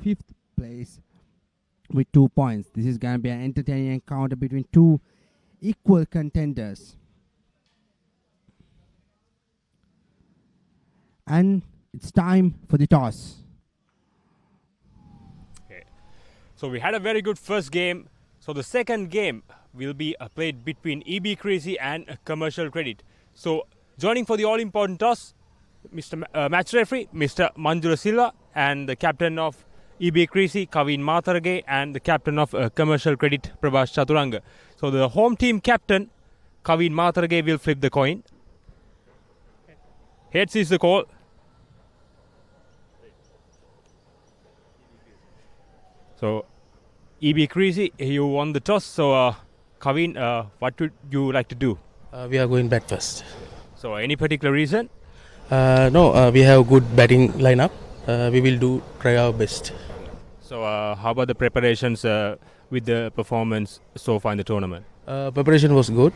5th place with 2 points. This is going to be an entertaining encounter between two equal contenders. And it's time for the toss. Okay. So we had a very good first game. So the second game will be played between EB Creasy and Commercial Credit. So joining for the all-important toss, Mr. Match referee, Mr. Manjula Silva, and the captain of EB Creasy, Kavin Matharage, and the captain of Commercial Credit, Prabhash Chaturanga. So the home team captain, Kavin Matharage, will flip the coin. Heads is the call. So EB Creasy, you won the toss. So Kavin, what would you like to do? We are going bat first. So any particular reason? No, we have good batting lineup. We will try our best. So how about the preparations with the performance so far in the tournament? Preparation was good.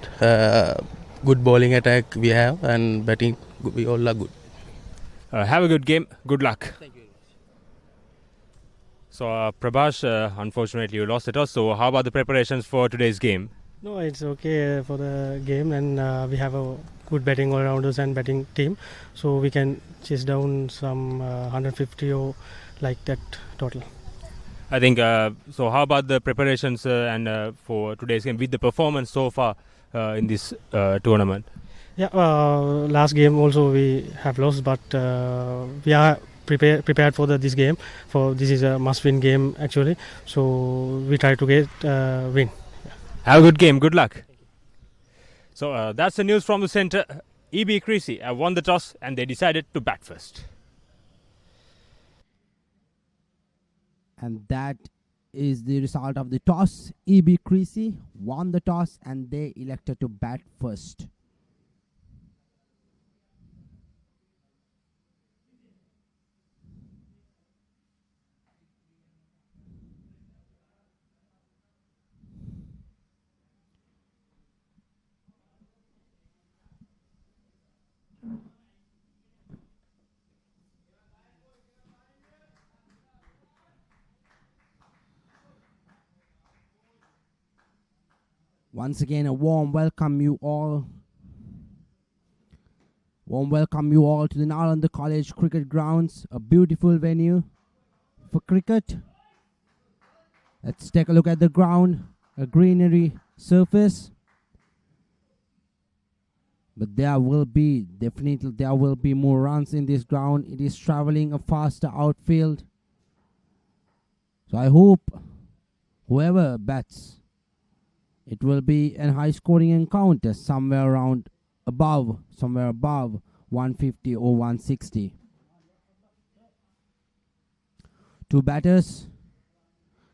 Good bowling attack we have, and batting we all are good. Have a good game. Good luck. Thank you very much. So Prabhash, unfortunately you lost the toss. So how about the preparations for today's game? No, it's okay for the game, and we have a good batting all-rounders and batting team, so we can chase down some 150 or like that total. I think so. How about the preparations and for today's game with the performance so far in this tournament? Yeah, last game also we have lost, but we are prepared for this game. For this is a must-win game actually, so we try to get win. Have a good game. Good luck. So that's the news from the centre. EB Creasy have won the toss and they decided to bat first. And that is the result of the toss. EB Creasy won the toss and they elected to bat first. Once again, a warm welcome you all. Warm welcome you all to the Nalanda College Cricket Grounds, a beautiful venue for cricket. Let's take a look at the ground, a greenery surface. But there will be more runs in this ground. It is traveling a faster outfield. So I hope whoever bats, it will be a high scoring encounter somewhere above 150 or 160. Two batters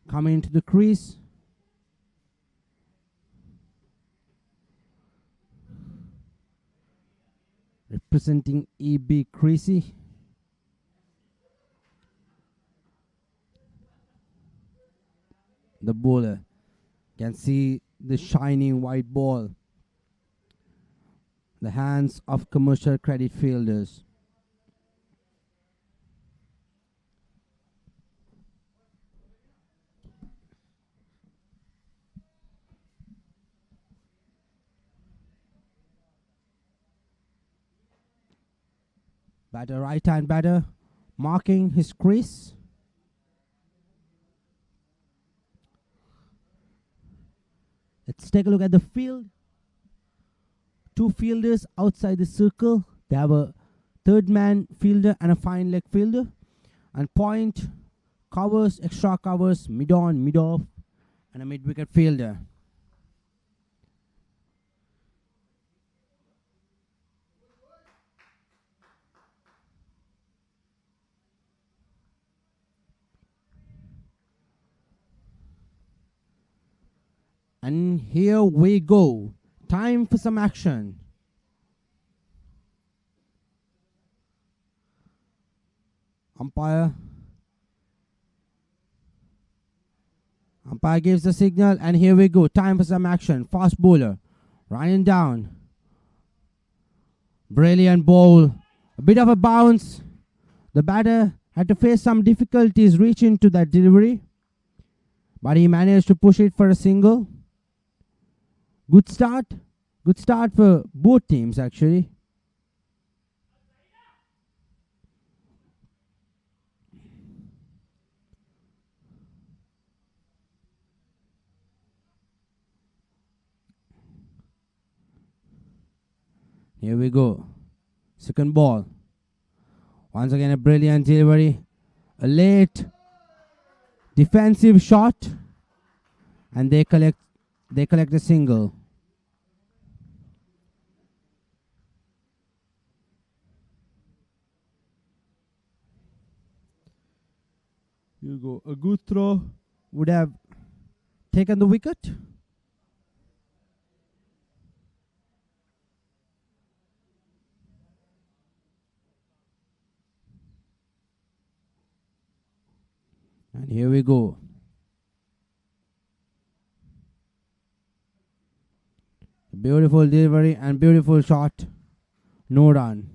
coming into the crease. Representing EB Creasy. The bowler can see the shining white ball. The hands of Commercial Credit fielders. Batter, right-hand batter, marking his crease. Let's take a look at the field. Two fielders outside the circle. They have a third man fielder and a fine leg fielder. And point, covers, extra covers, mid-on, mid-off, and a mid-wicket fielder. And here we go. Time for some action. Umpire gives the signal, and here we go. Time for some action. Fast bowler. Running down. Brilliant bowl. A bit of a bounce. The batter had to face some difficulties reaching to that delivery, but he managed to push it for a single. Good start. Good start for both teams actually. Here we go. Second ball. Once again a brilliant delivery. A late defensive shot. And they collect a single. Here we go. A good throw would have taken the wicket. And here we go. Beautiful delivery and beautiful shot. No run.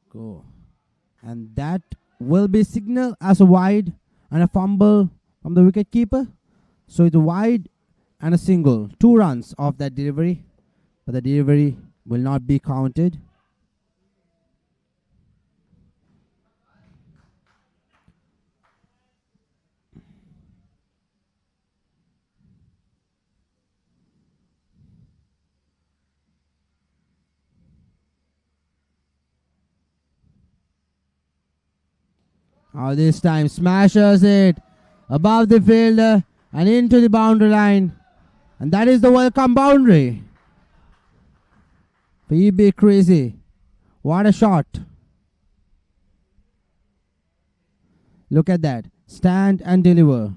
Go. And that will be signaled as a wide and a fumble from the wicketkeeper. So it's a wide and a single. 2 runs off that delivery. But the delivery will not be counted. Now this time smashes it above the fielder and into the boundary line. And that is the welcome boundary for EB Creasy. What a shot. Look at that. Stand and deliver.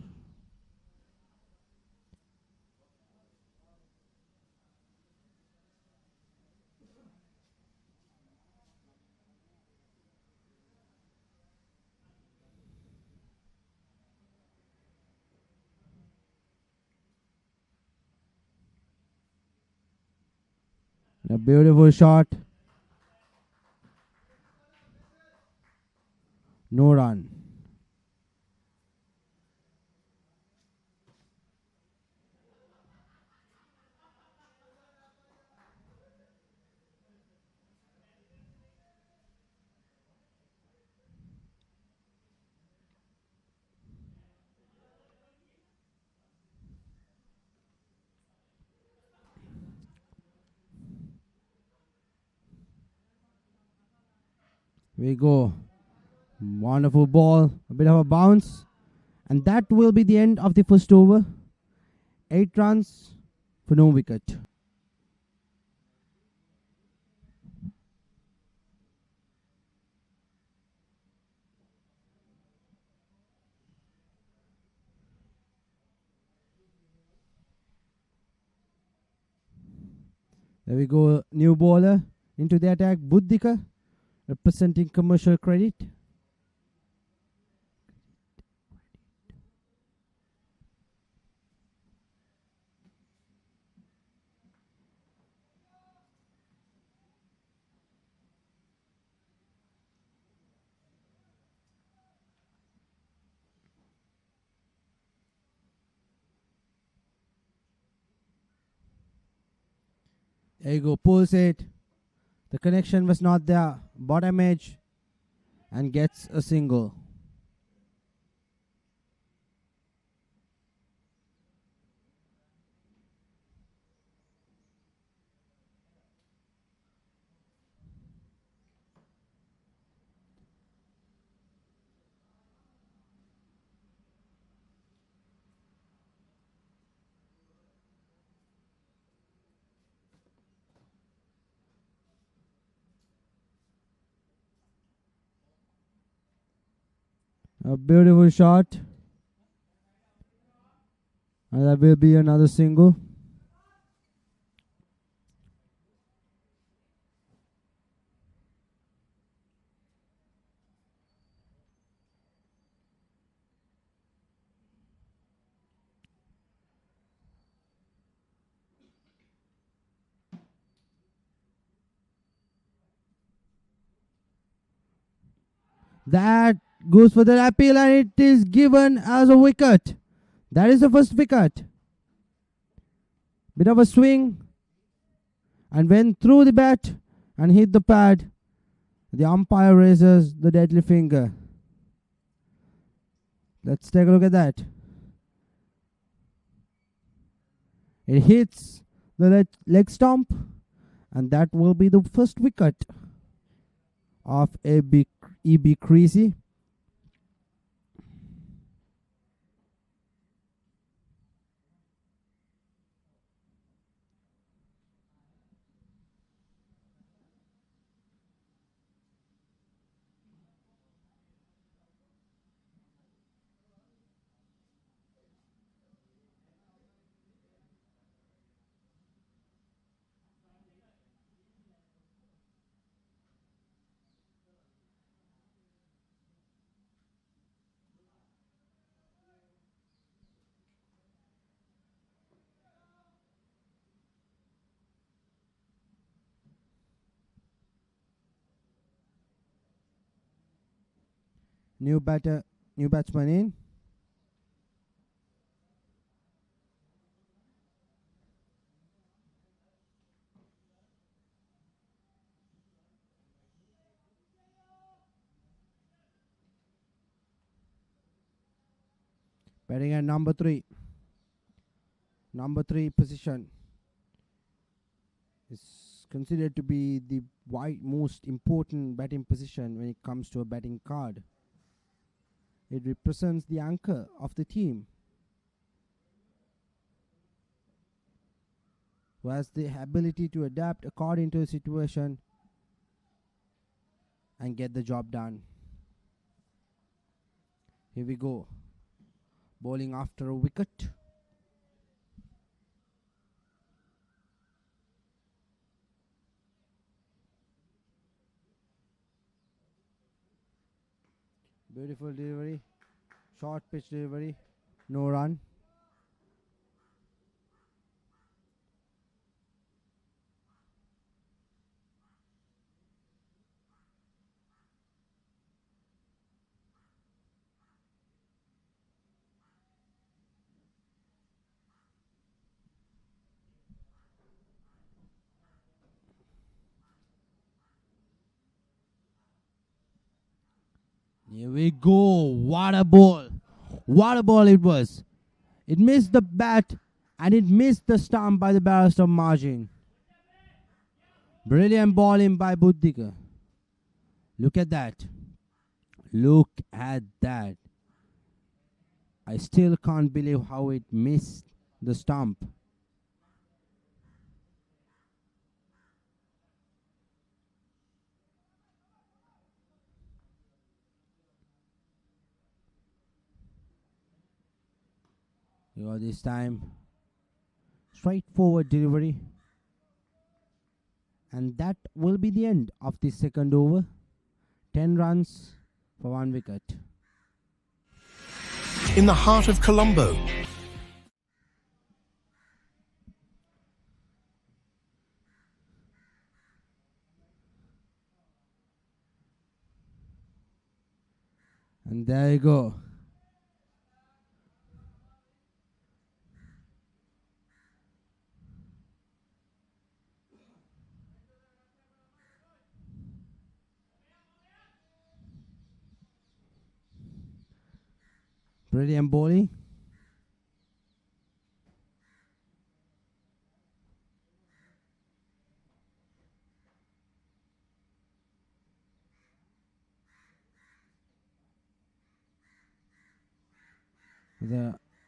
A beautiful shot. No run. We go. Wonderful ball. A bit of a bounce. And that will be the end of the first over. 8 runs for no wicket. There we go. New bowler into the attack. Buddhika, representing Commercial Credit. There you go, pulls it. The connection was not there. Bottom edge and gets a single. A beautiful shot. And that will be another single. That goes for the appeal and it is given as a wicket. That is the first wicket. Bit of a swing and went through the bat and hit the pad. The umpire raises the deadly finger. Let's take a look at that. It hits the leg stump and that will be the first wicket of EB Creasy. New batsman in. Batting at number 3. Number 3 position is considered to be the most important batting position when it comes to a batting card. It represents the anchor of the team, who has the ability to adapt according to the situation and get the job done. Here we go. Bowling after a wicket. Beautiful delivery. Short pitch delivery. No run. Here we go. What a ball. What a ball it was. It missed the bat and it missed the stump by the barest of margin. Brilliant bowling by Buddhika. Look at that. Look at that. I still can't believe how it missed the stump. This time, straightforward delivery. And that will be the end of the second over. 10 runs for 1 wicket. In the heart of Colombo. And there you go. Brilliant bowling.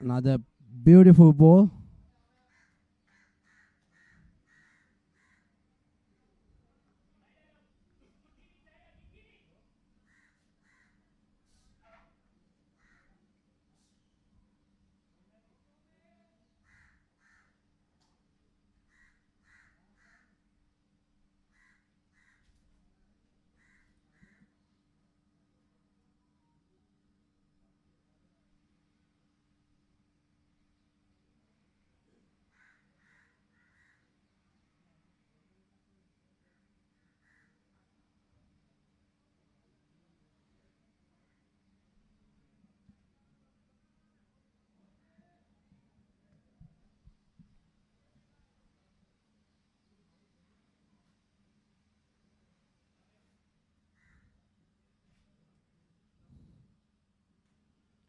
Another beautiful ball.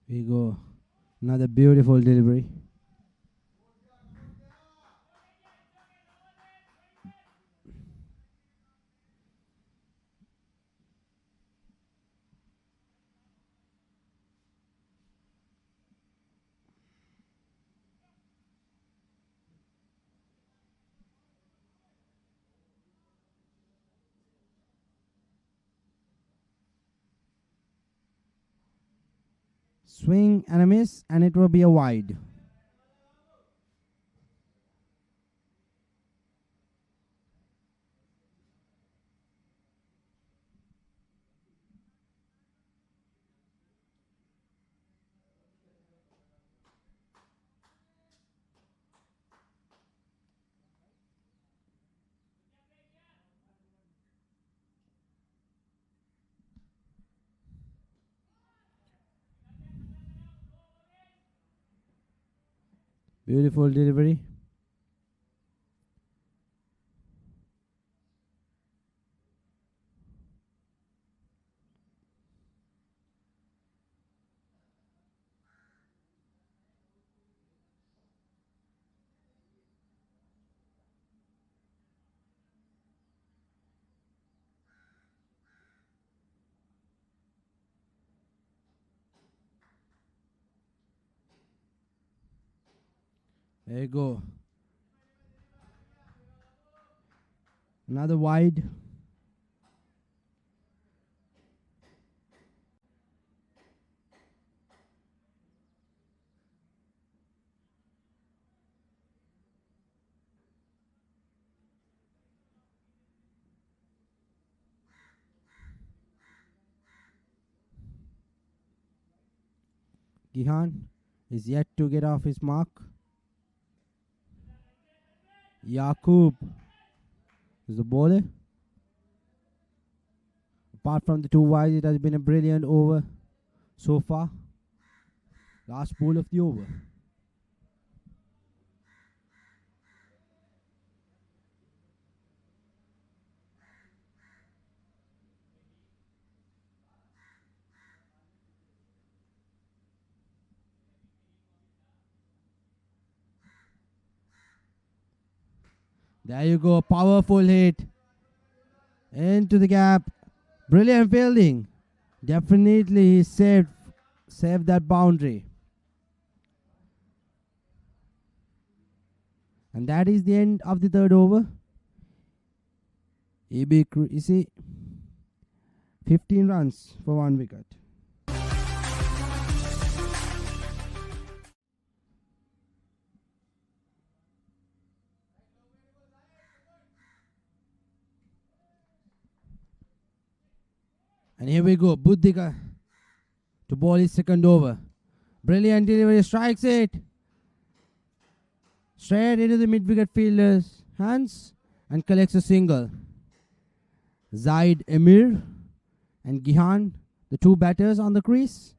We go. Another beautiful delivery. Swing and a miss, and it will be a wide. Beautiful delivery. There you go. Another wide. Gihan is yet to get off his mark. Yaqub is the bowler. Apart from the two wides, it has been a brilliant over so far. Last ball of the over. There you go, powerful hit into the gap. Brilliant fielding. Definitely he saved that boundary. And that is the end of the third over. EB Creasy 15 runs for 1 wicket. And here we go, Buddhika to bowl his second over. Brilliant delivery, strikes it. Straight into the mid-wicket fielder's hands and collects a single. Zaid Emir and Gihan, the two batters on the crease.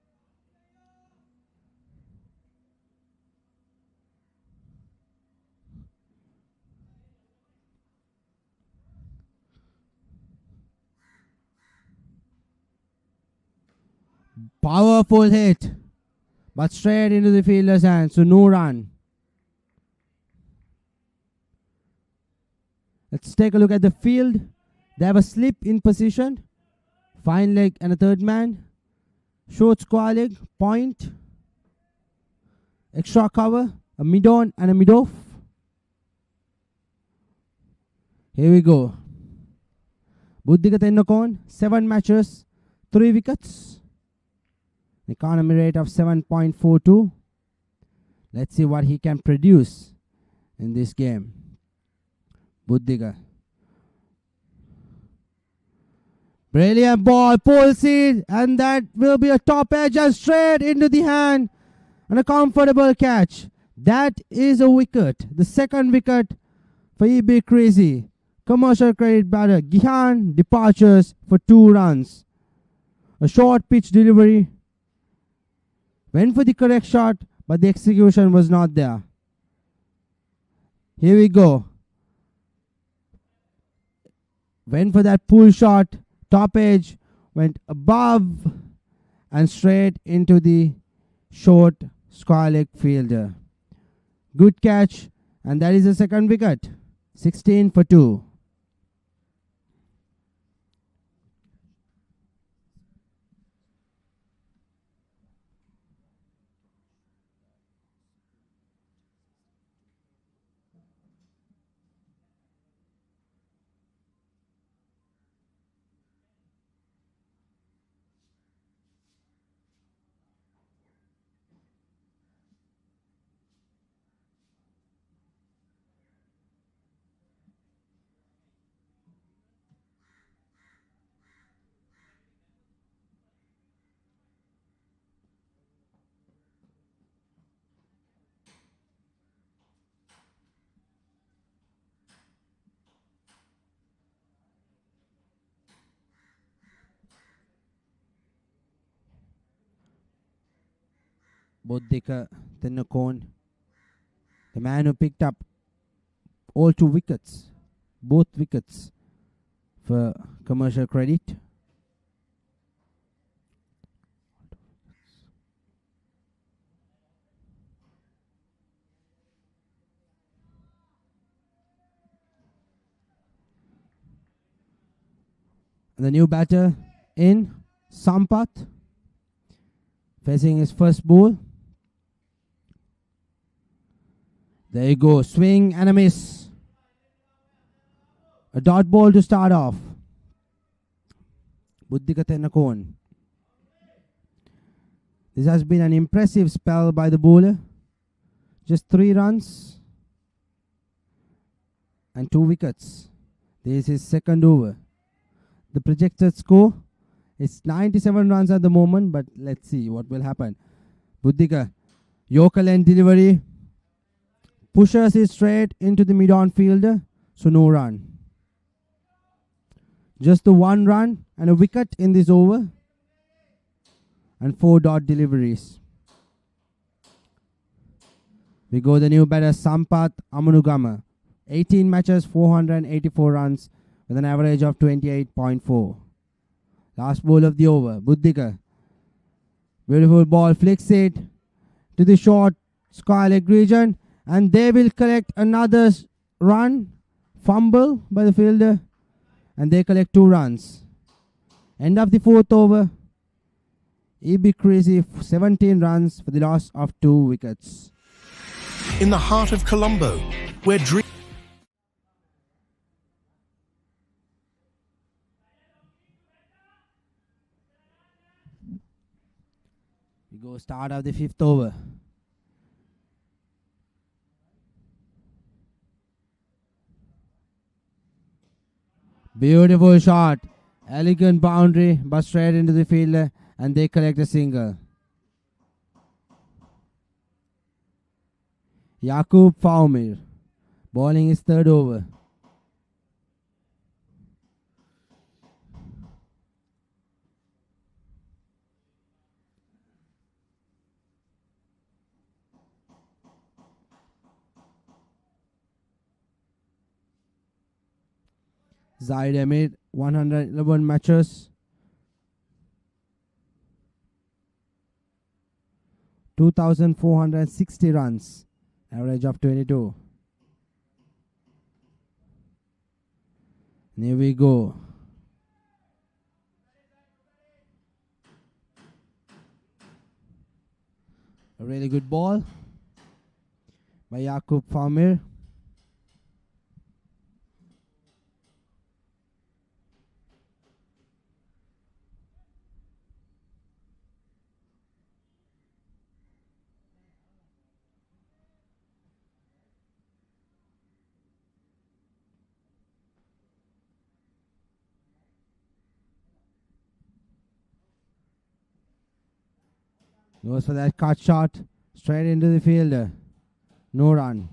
Powerful hit, but straight into the fielder's hands, so no run. Let's take a look at the field. They have a slip in position, fine leg and a third man, short square leg, point, extra cover, a mid-on and a mid-off. Here we go. Buddhika Tennokon, 7 matches, 3 wickets. Economy rate of 7.42. Let's see what he can produce in this game. Buddhika. Brilliant ball, pulls it, and that will be a top edge and straight into the hand, and a comfortable catch. That is a wicket, the second wicket for EB Creasy. Commercial credit batter Gihan departures for 2 runs. A short pitch delivery. Went for the correct shot, but the execution was not there. Here we go. Went for that pull shot. Top edge went above and straight into the short square leg fielder. Good catch, and that is the second wicket. 16 for 2. Bodhika Tenakon, the man who picked up all 2 wickets, both wickets for Commercial Credit. And the new batter in, Sampath, facing his first ball. There you go, swing and a miss. A dot ball to start off. Buddhika Tenakon. This has been an impressive spell by the bowler. Just 3 runs and 2 wickets. This is second over. The projected score is 97 runs at the moment, but let's see what will happen. Buddhika, Yorker length delivery. Pushes it straight into the mid-on fielder, so no run. Just the 1 run and a wicket in this over. And 4 dot deliveries. We go the new batter, Sampath Amanugama. 18 matches, 484 runs with an average of 28.4. Last ball of the over, Buddhika. Beautiful ball, flicks it to the short square leg region. And they will collect another run, fumble by the fielder, and they collect 2 runs. End of the 4th over. EB Creasy 17 runs for the loss of 2 wickets. In the heart of Colombo, where dreams... We go start of the 5th over. Beautiful shot. Elegant boundary, but straight into the fielder, and they collect a single. Yakub Faumir bowling his 3rd over. Zaid Ahmed, 111 matches, 2,460 runs, average of 22. And here we go. A really good ball by Yakub Faumir. Goes for that cut shot straight into the fielder. No run.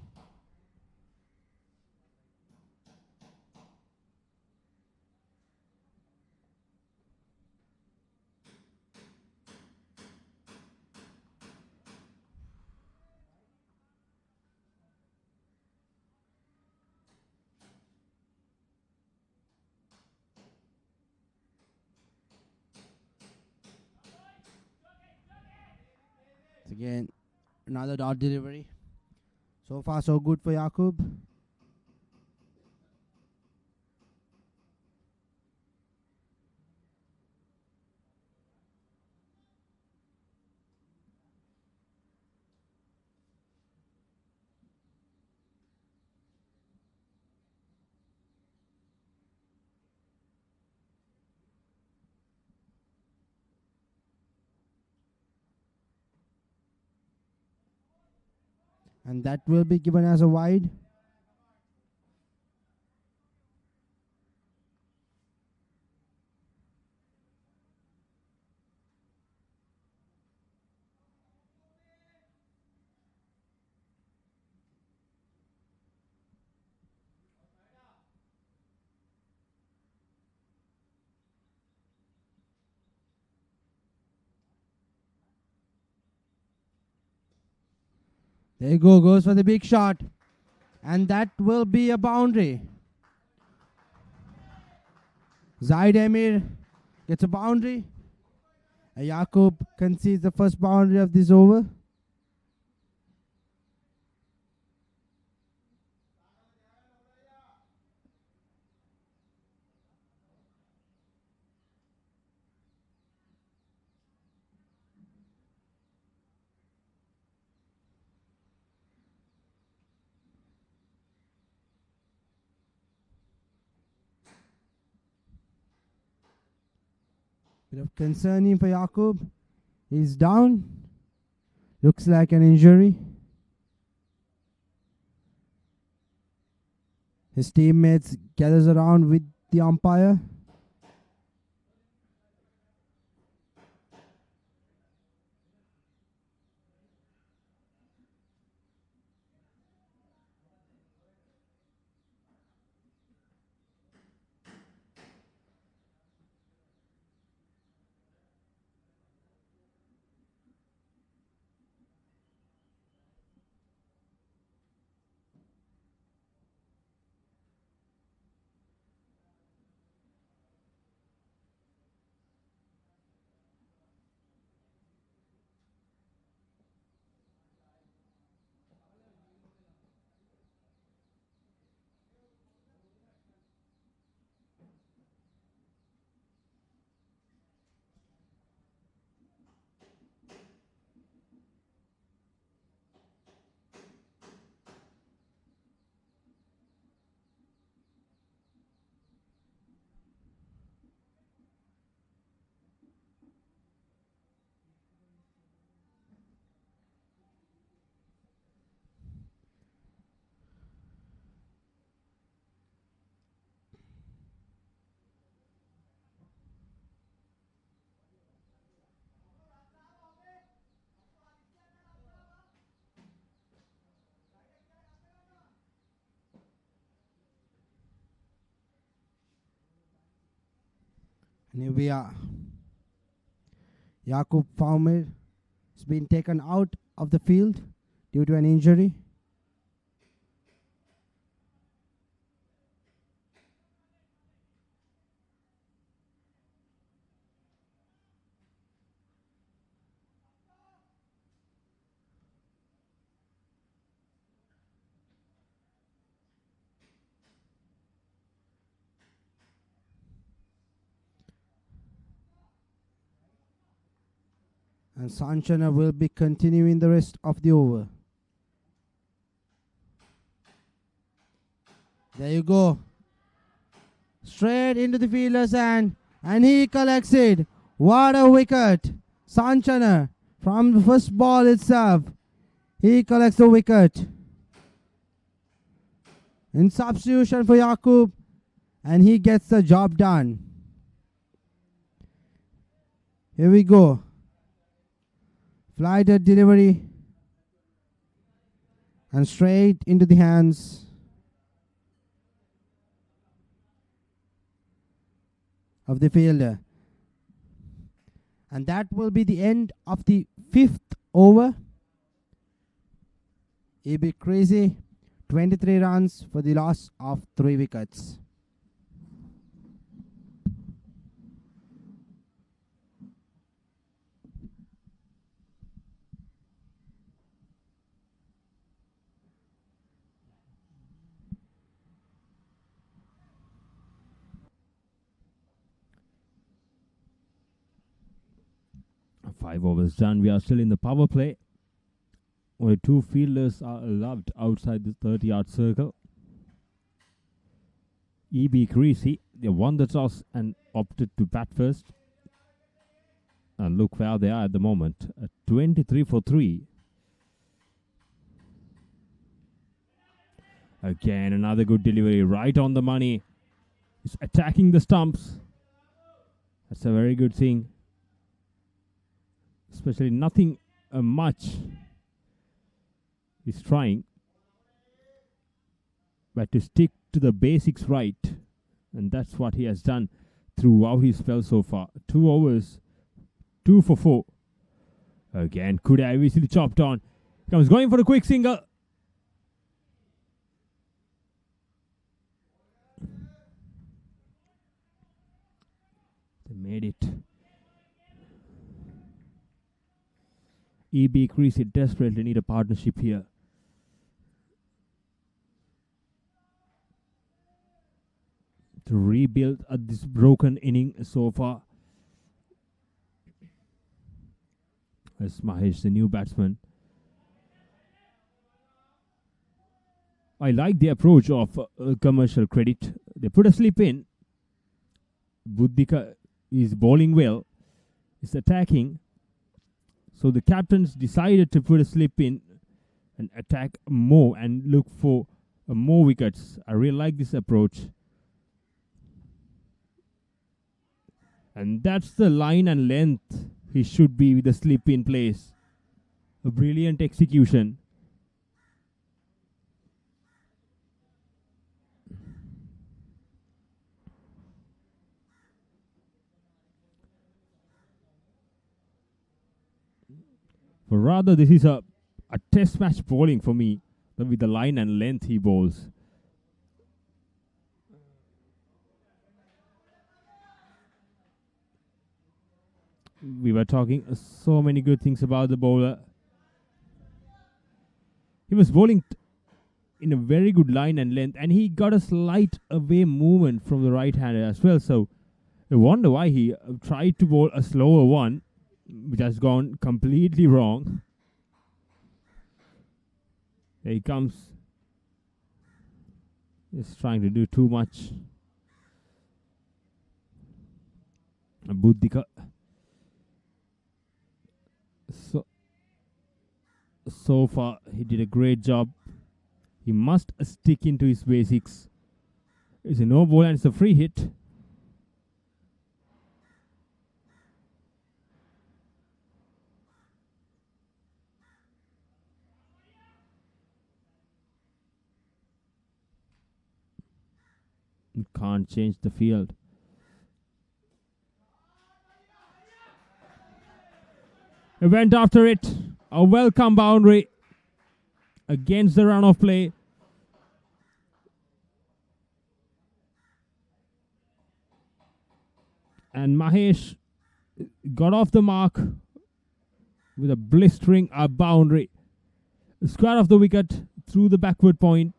It's a Again, another dot delivery. So far, so good for Jakub. And that will be given as a wide. There you go, goes for the big shot. And that will be a boundary. Zaid Emir gets a boundary. Jakub concedes the first boundary of this over. Bit of concerning for Jakub. He's down. Looks like an injury. His teammates gathers around with the umpire. And here we are. Jakub Faumir has been taken out of the field due to an injury. And Sanchana will be continuing the rest of the over. There you go. Straight into the fielder's hand. And he collects it. What a wicket. Sanchana from the first ball itself. He collects the wicket. In substitution for Jakub. And he gets the job done. Here we go. Flighted delivery. And straight into the hands of the fielder. And that will be the end of the 5th over. EB Creasy, 23 runs for the loss of 3 wickets. 5 overs done. We are still in the power play, where 2 fielders are allowed outside the 30-yard circle. EB Creasy, they won the toss and opted to bat first. And look where they are at the moment. 23 for 3. Again, another good delivery, right on the money. He's attacking the stumps. That's a very good thing. Especially nothing much. He's trying. But to stick to the basics right. And that's what he has done throughout his spell so far. 2 overs, 2 for 4. Again, could have easily chopped on. Comes going for a quick single. They made it. EB Creasy desperately need a partnership here. To rebuild this broken inning so far. As Mahesh, the new batsman. I like the approach of Commercial Credit. They put a slip in. Buddhika is bowling well. Is attacking. So the captains decided to put a slip in and attack more and look for more wickets. I really like this approach. And that's the line and length he should be with the slip in place. A brilliant execution. But rather, this is a test match bowling for me, with the line and length he bowls. We were talking so many good things about the bowler. He was bowling in a very good line and length, and he got a slight away movement from the right hander as well. So I wonder why he tried to bowl a slower one, which has gone completely wrong. Here he comes. He's trying to do too much. Buddhika. So far, he did a great job. He must stick into his basics. It's a no ball and it's a free hit. You can't change the field. He went after it. A welcome boundary against the run of play. And Mahesh got off the mark with a blistering boundary. Square of the wicket through the backward point.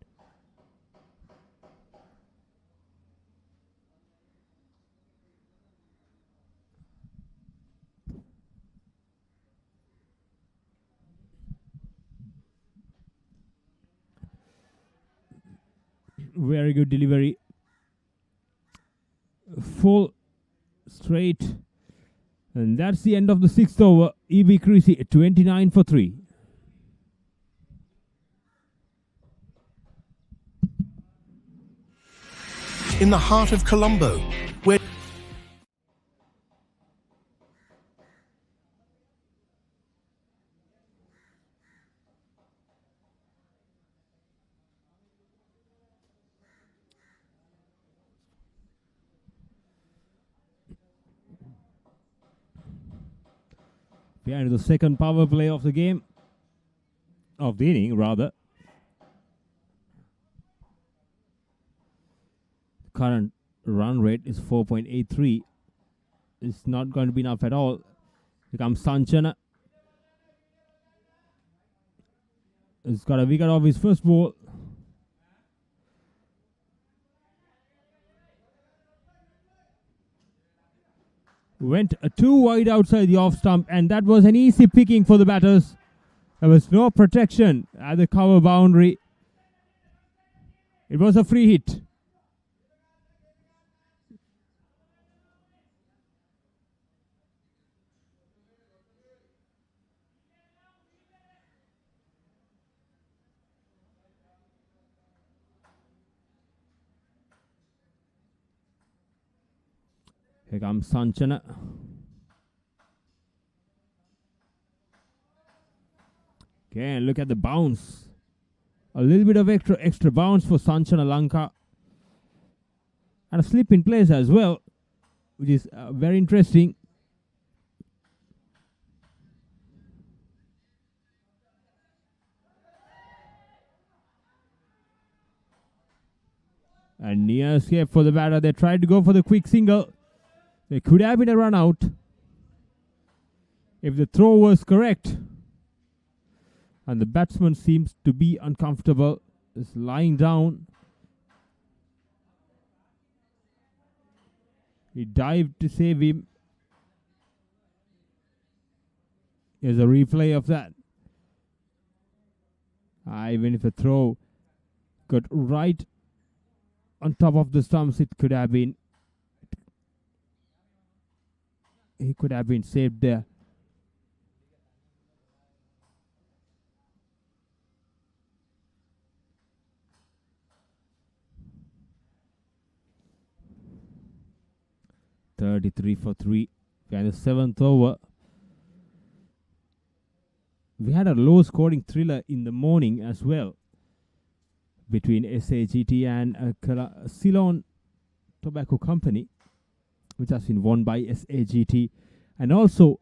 Very good delivery. Full straight. And that's the end of the 6th over. EB Creasy 29 for 3. In the heart of Colombo, where behind the second power play of the game, of the inning rather. Current run rate is 4.83. It's not going to be enough at all. Here comes Sanchana. He's got a wicket off his first ball. Went too wide outside the off stump, and that was an easy picking for the batters. There was no protection at the cover boundary. It was a free hit. Here comes Sanchana. Okay, and look at the bounce. A little bit of extra bounce for Sanchana Lanka. And a slip in place as well, which is very interesting. A near escape for the batter. They tried to go for the quick single. There could have been a run out if the throw was correct. And the batsman seems to be uncomfortable. Is lying down. He dived to save him. Here's a replay of that. Even if the throw got right on top of the stumps, it could have been. He could have been saved there. (33 for 3). And the 7th over. We had a low scoring thriller in the morning as well between SAGT and Ceylon Tobacco Company, which has been won by SAGT. And also,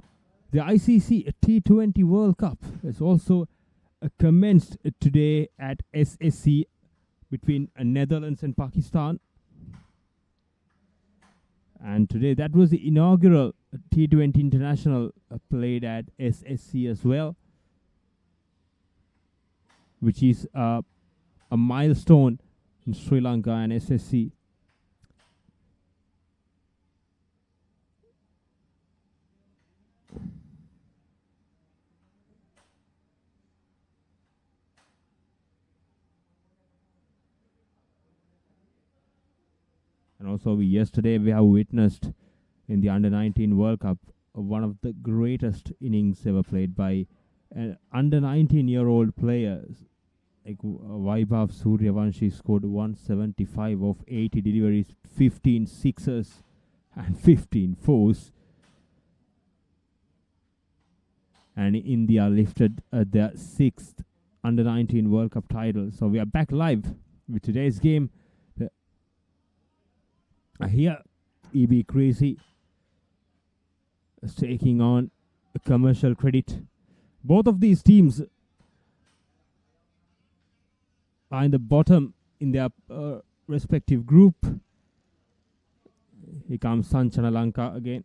the ICC T20 World Cup has also commenced today at SSC between Netherlands and Pakistan. And today, that was the inaugural T20 International played at SSC as well, which is a milestone in Sri Lanka and SSC. And also yesterday we have witnessed in the Under-19 World Cup one of the greatest innings ever played by an under-19-year-old players. Like Vaibhav Suryavanshi scored 175 of 80 deliveries, 15 sixes and 15 fours. And India lifted their 6th Under-19 World Cup title. So we are back live with today's game. Here, EB Creasy is taking on a Commercial Credit. Both of these teams are in the bottom in their respective group. Here comes Sanchana Lanka again.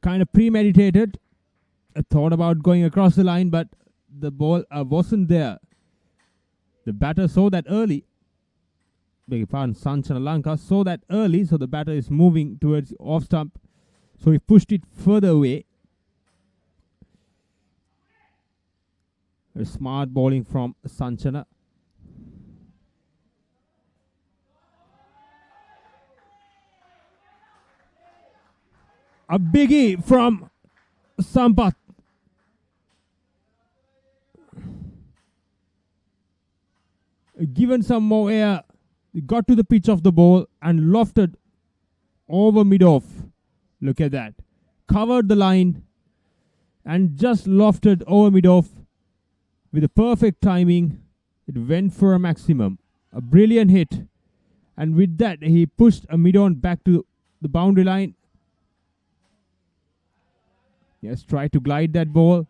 Kind of premeditated. I thought about going across the line, but the ball wasn't there. The batter saw that early. Beg your pardon, Sanchana Lanka saw that early, so the batter is moving towards the off stump. So he pushed it further away. A smart bowling from Sanchana. A biggie from Sampath. Given some more air, he got to the pitch of the ball and lofted over mid-off. Look at that. Covered the line and just lofted over mid-off with a perfect timing. It went for a maximum. A brilliant hit. And with that, he pushed a mid-on back to the boundary line. Yes, tried to glide that ball.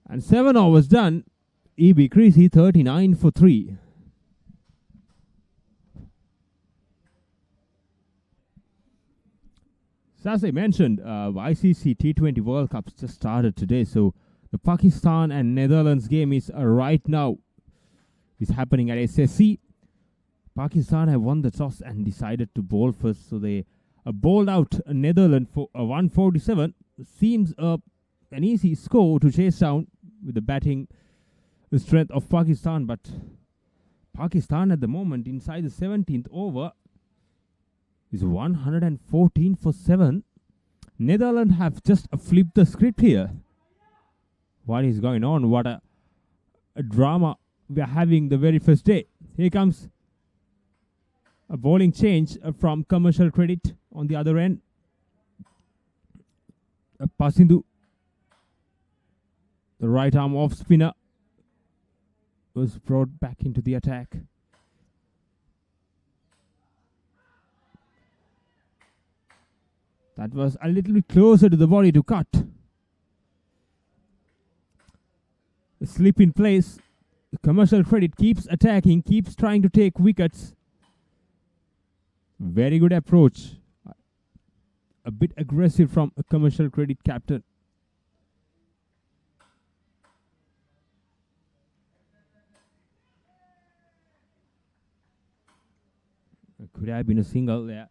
And 7 overs done. EB Creasy 39 for 3. So as I mentioned, ICC T20 World Cup just started today. So the Pakistan and Netherlands game is right now. It's happening at SSC. Pakistan have won the toss and decided to bowl first, so they bowled out Netherlands for 147. Seems an easy score to chase down with the batting strength of Pakistan, but Pakistan at the moment inside the 17th over is 114 for 7. Netherlands have just flipped the script here. What is going on? What a drama we are having the very first day. Here comes a bowling change from Commercial Credit on the other end. Pasindu, the right arm off spinner, was brought back into the attack. That was a little bit closer to the body to cut. The slip in place. The Commercial Credit keeps attacking, keeps trying to take wickets. Very good approach. A bit aggressive from a Commercial Credit captain. Could have been a single there.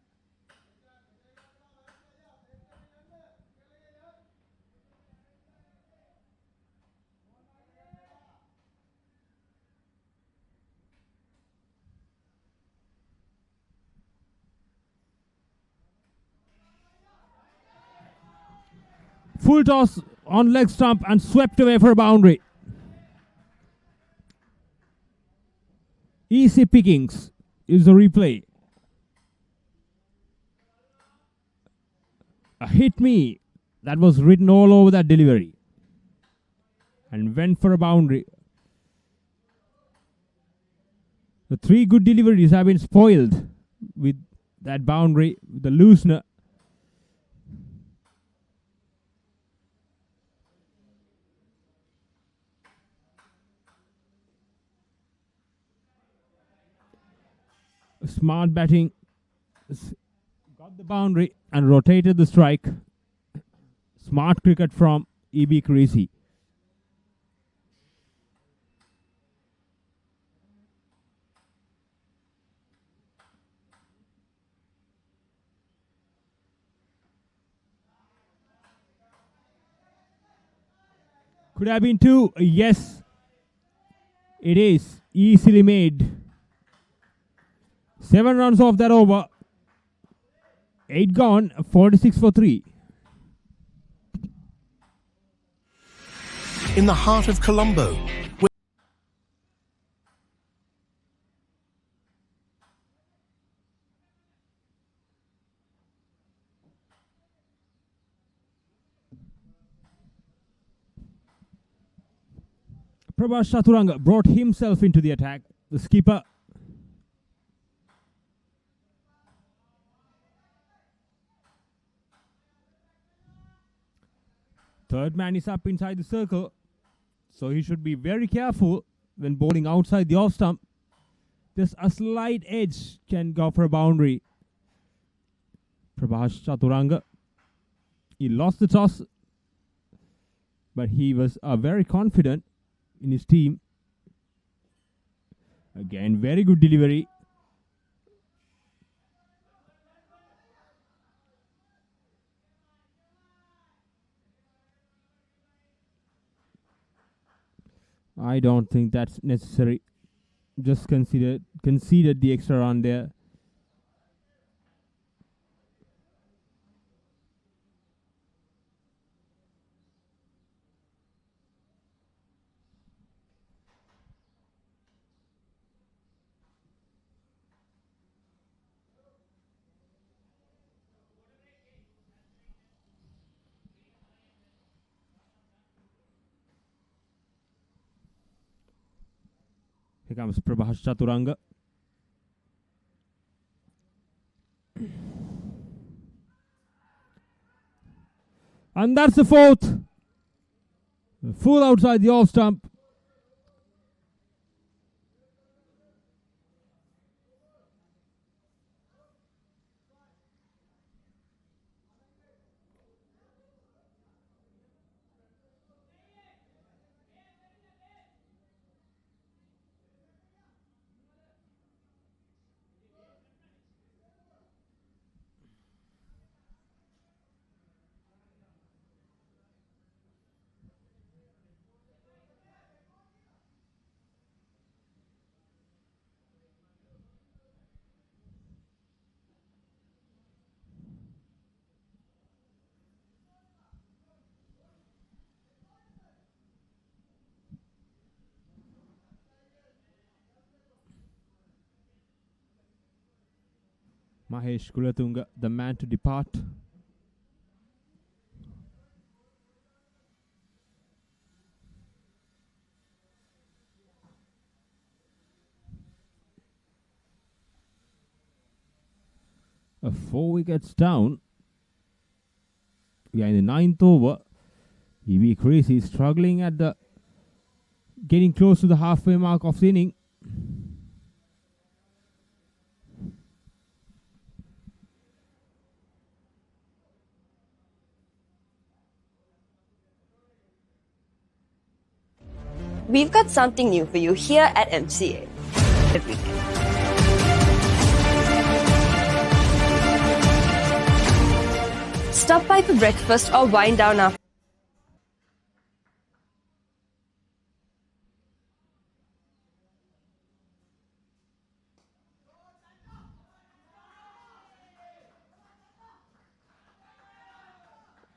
Full toss on leg stump and swept away for a boundary. Easy pickings is the replay. A hit me. That was written all over that delivery. And went for a boundary. The 3 good deliveries have been spoiled with that boundary, the loosener. Smart batting. Got the boundary and rotated the strike. Smart cricket from E.B. Creasy. Could have been 2. Yes, it is easily made. 7 runs off that over. 8 gone, 46 for 3. In the heart of Colombo, where Prabhas Chaturanga brought himself into the attack. The skipper. Third man is up inside the circle, so he should be very careful when bowling outside the off stump. Just a slight edge can go for a boundary. Prabhas Chaturanga, he lost the toss, but he was very confident in his team. Again, very good delivery. I don't think that's necessary. Just conceded the extra run there. Here comes Prabhas Chaturanga. And that's the 4th. Full outside the off stump. Mahesh Kulatunga, the man to depart. A 4 wickets down. We are in the 9th over. EB Creasy is struggling at the getting close to the halfway mark of the inning. We've got something new for you here at MCA. Stop by for breakfast or wind down after.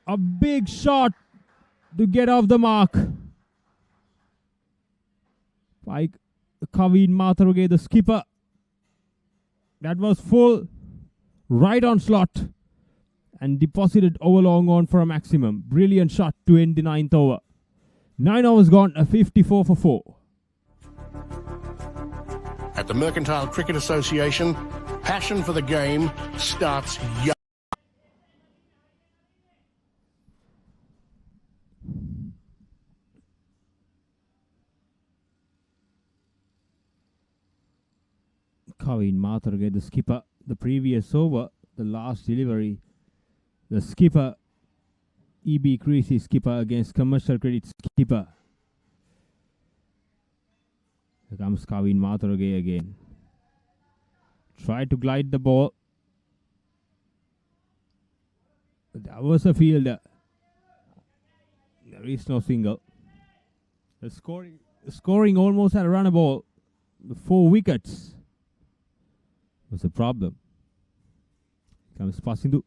A big shot to get off the mark by Kaveen Matharuge, the skipper. That was full, right on slot, and deposited over long on for a maximum. Brilliant shot to end the 9th over. 9 overs gone, a 54 for 4. At the Mercantile Cricket Association, passion for the game starts young. Kaveen Matharuge, the skipper. The previous over, the last delivery, the skipper, EB Creasy skipper against Commercial Credit skipper. Here comes Kaveen Matharuge again. Tried to glide the ball. But that was a fielder. There is no single. The scoring almost had a run a ball. The 4 wickets was a problem. Comes Pasindu.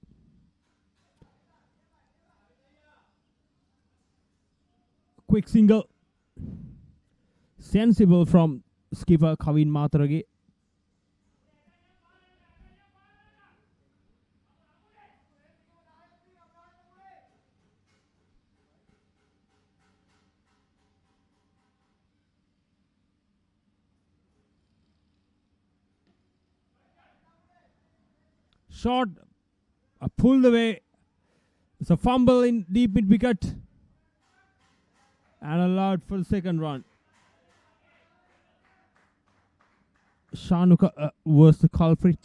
Quick single. Sensible from skipper Kaveen Matharuge. Shot, pulled away. It's a fumble in deep mid wicket and allowed for the second run. Shanuka was the culprit.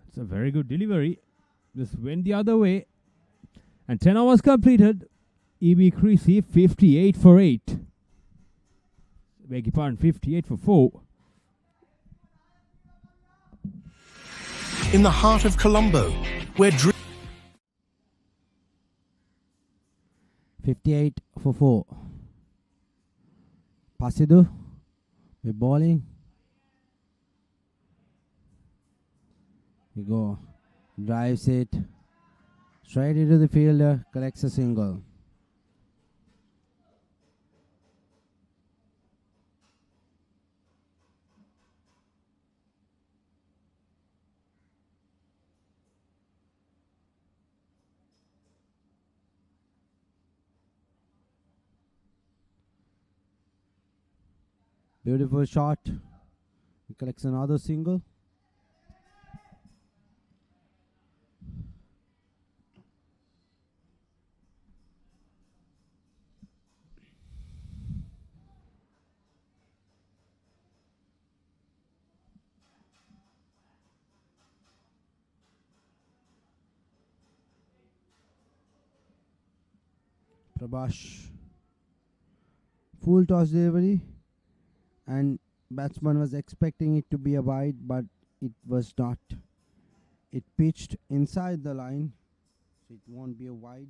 It's a very good delivery. This went the other way. And 10 overs completed. EB Creasy 58 for 8. Beg your pardon, 58 for 4. In the heart of Colombo, where 58 for 4. Pasindu with bowling. He go, drives it straight into the fielder, collects a single. Beautiful shot. He collects another single. Prabhash. Full toss delivery, and batsman was expecting it to be a wide, but it was not. It pitched inside the line, so it won't be a wide.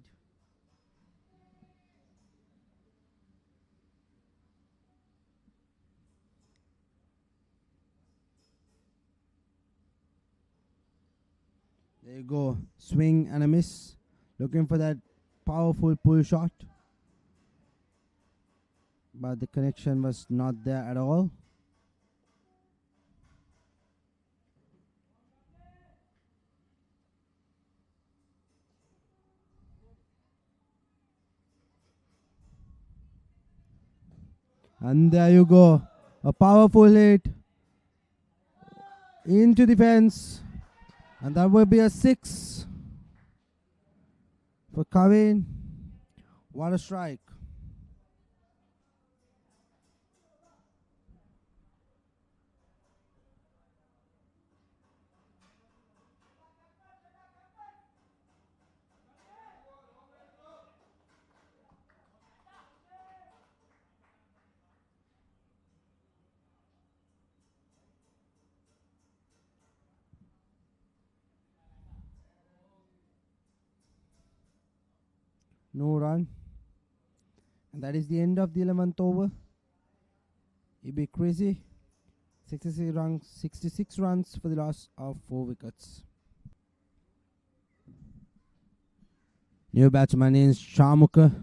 There you go. Swing and a miss. Looking for that powerful pull shot. But the connection was not there at all. And there you go. A powerful hit into the fence. And that will be a 6 for Kavin. What a strike. No run. And that is the end of the 11th over. EB Creasy. 66 runs for the loss of 4 wickets. New batsman is Shamuka.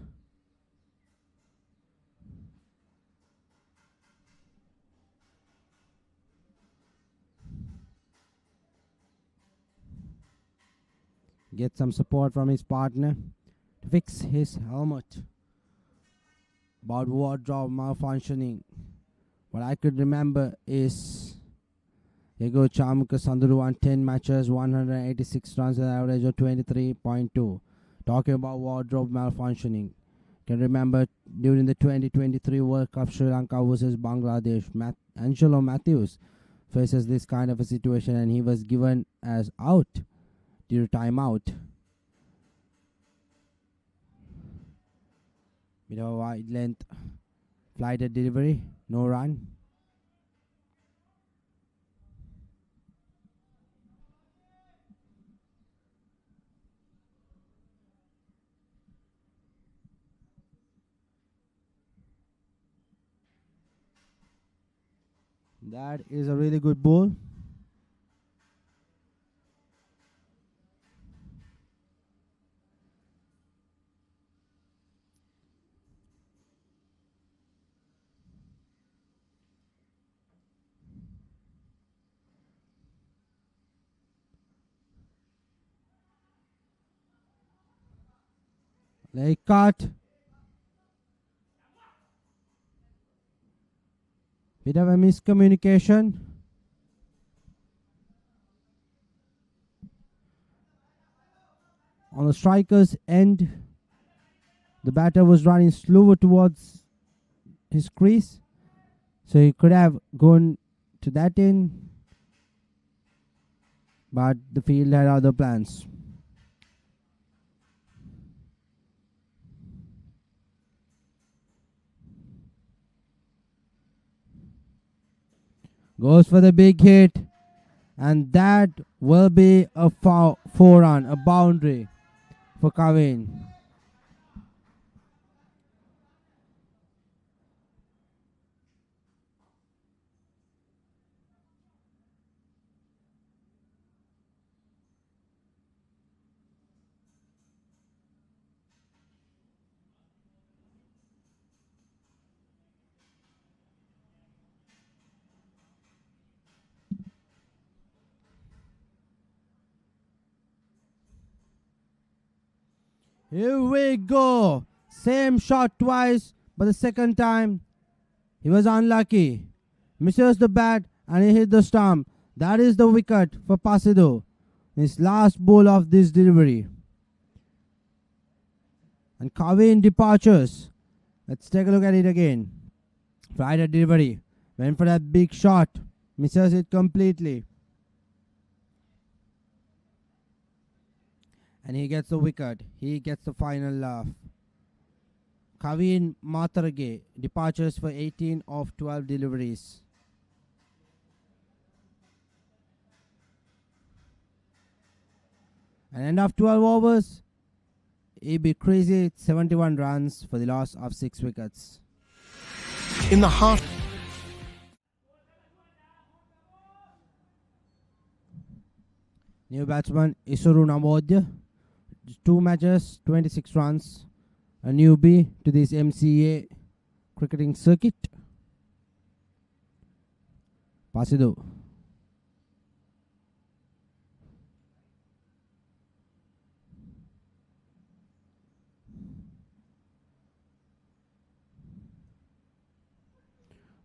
Get some support from his partner to fix his helmet. About wardrobe malfunctioning. What I could remember is Ego Chamuka Sanduru won 10 matches, 186 runs, an average of 23.2. Talking about wardrobe malfunctioning. Can remember during the 2023 World Cup Sri Lanka versus Bangladesh, Angelo Matthews faces this kind of a situation and he was given as out due to timeout. Bit of a wide length flighted delivery, no run. That is a really good ball. Leg cut. Bit of a miscommunication. On the striker's end, the batter was running slower towards his crease, so he could have gone to that end, but the field had other plans. Goes for the big hit, and that will be a 4-run, a boundary for Kavin. Here we go. Same shot twice, but the second time he was unlucky. Misses the bat and he hit the stump. That is the wicket for Pasido. His last ball of this delivery. And Kavin departures. Let's take a look at it again. Friday delivery. Went for that big shot. Misses it completely. And he gets the wicket. He gets the final laugh. Kavin Matarage departures for 18 of 12 deliveries. And end of 12 overs, EB Creasy 71 runs for the loss of 6 wickets. In the heart. New batsman Isuru Namodya, 2 matches, 26 runs. A newbie to this MCA cricketing circuit. Pasidu.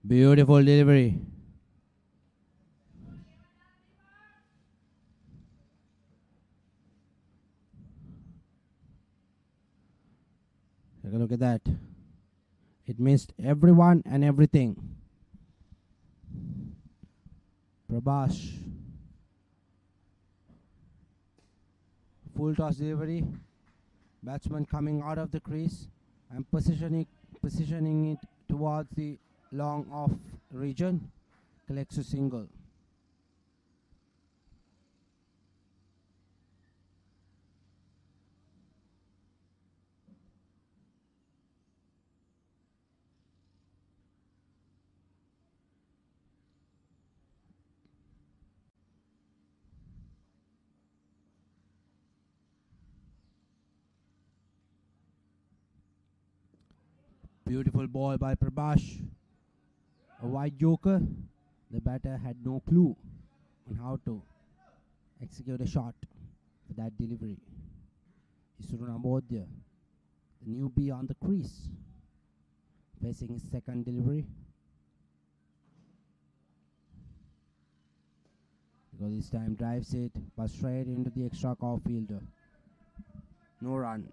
Beautiful delivery. Take a look at that. It missed everyone and everything. Prabhash. Full toss delivery. Batsman coming out of the crease and positioning it towards the long off region. Collects a single. Beautiful ball by Prabhash. A wide joker. The batter had no clue on how to execute a shot for that delivery. Isuru Namodya, the newbie on the crease, facing his second delivery. Because this time drives it, but straight into the extra off fielder. No run.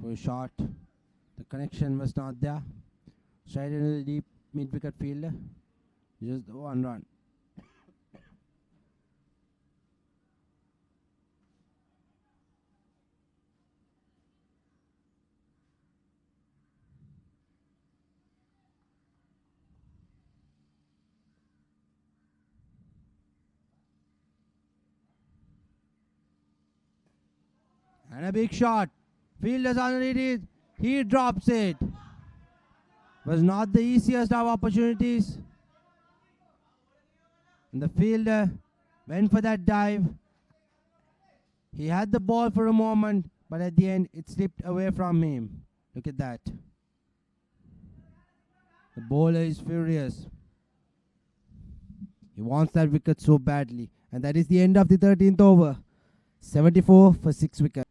For a shot, the connection was not there. Straight into the deep mid-wicket fielder. Just the 1 run. And a big shot. Fielders underneath it. He drops it. Was not the easiest of opportunities. And the fielder went for that dive. He had the ball for a moment, but at the end it slipped away from him. Look at that. The bowler is furious. He wants that wicket so badly. And that is the end of the 13th over. 74 for 6 wickets.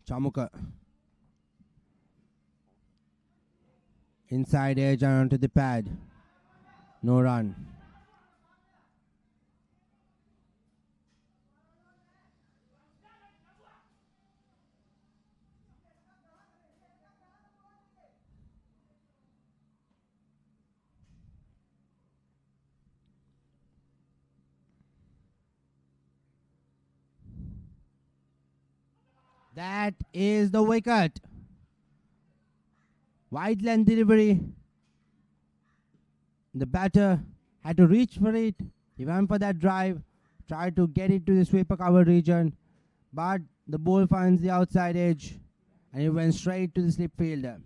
Chamuka. Inside edge and onto the pad. No run. That is the wicket. Wide length delivery. The batter had to reach for it. He went for that drive, tried to get it to the sweeper cover region, but the ball finds the outside edge and it went straight to the slip fielder.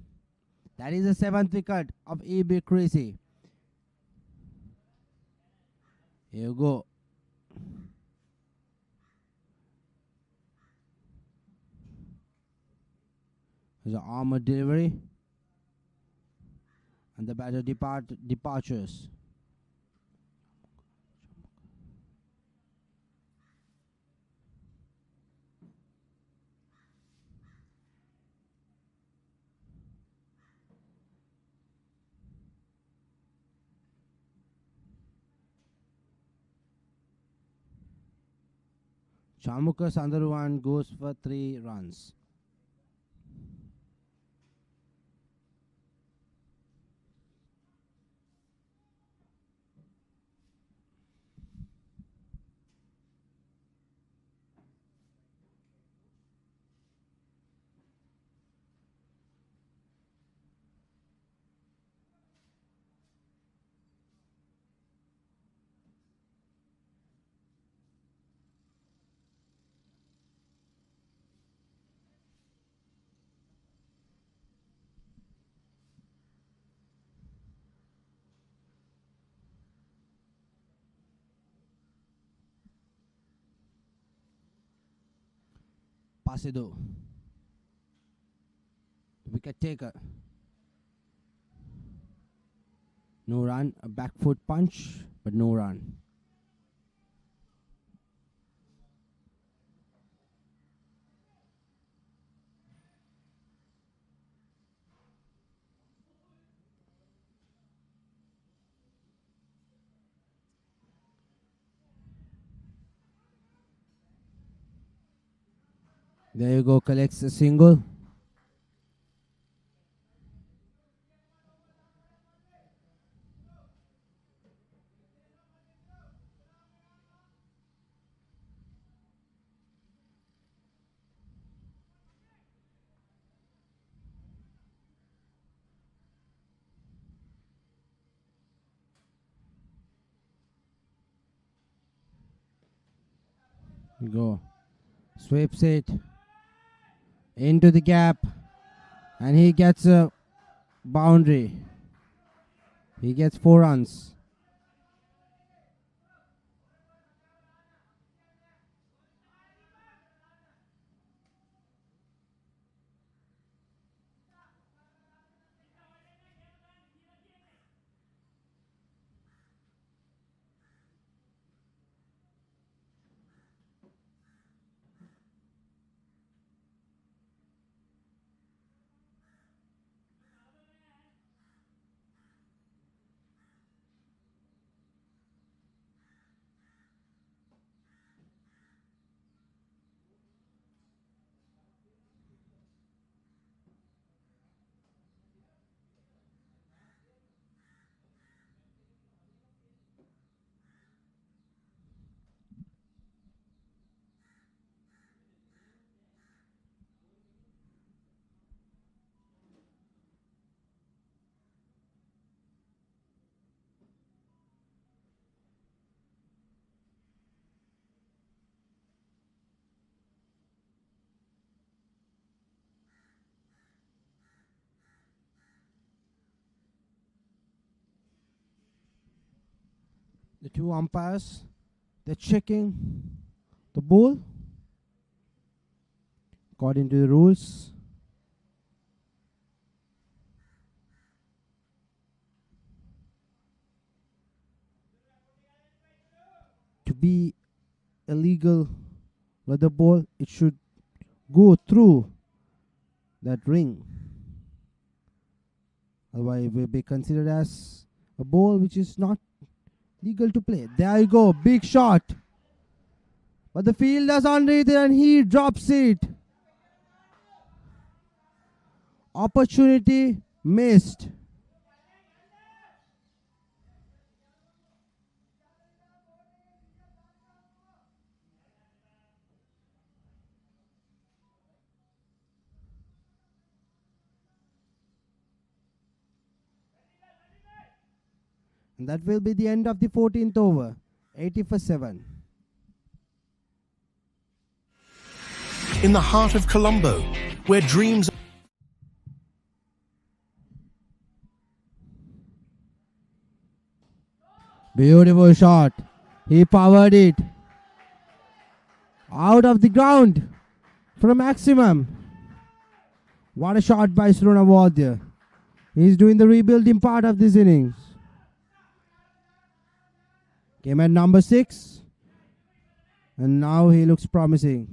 That is the 7th wicket of E.B. Creasy. Here you go. There's an armored delivery. And the batter departures. Chamukka Sandaruwan goes for 3 runs. Pasido, wicket taker. No run, a back foot punch, but no run. There you go, collects a single. Go. Sweeps it into the gap, and he gets a boundary. He gets 4 runs. The 2 umpires, they're checking the ball according to the rules. To be illegal with the ball, it should go through that ring. Otherwise, it will be considered as a ball which is not legal to play. There you go, big shot. But the fielder's under it and he drops it. Opportunity missed. And that will be the end of the 14th over. 80 for 7. In the heart of Colombo, where dreams... Beautiful shot. He powered it. Out of the ground for a maximum. What a shot by Srunawardya. He's doing the rebuilding part of this innings. Came at number 6. And now he looks promising.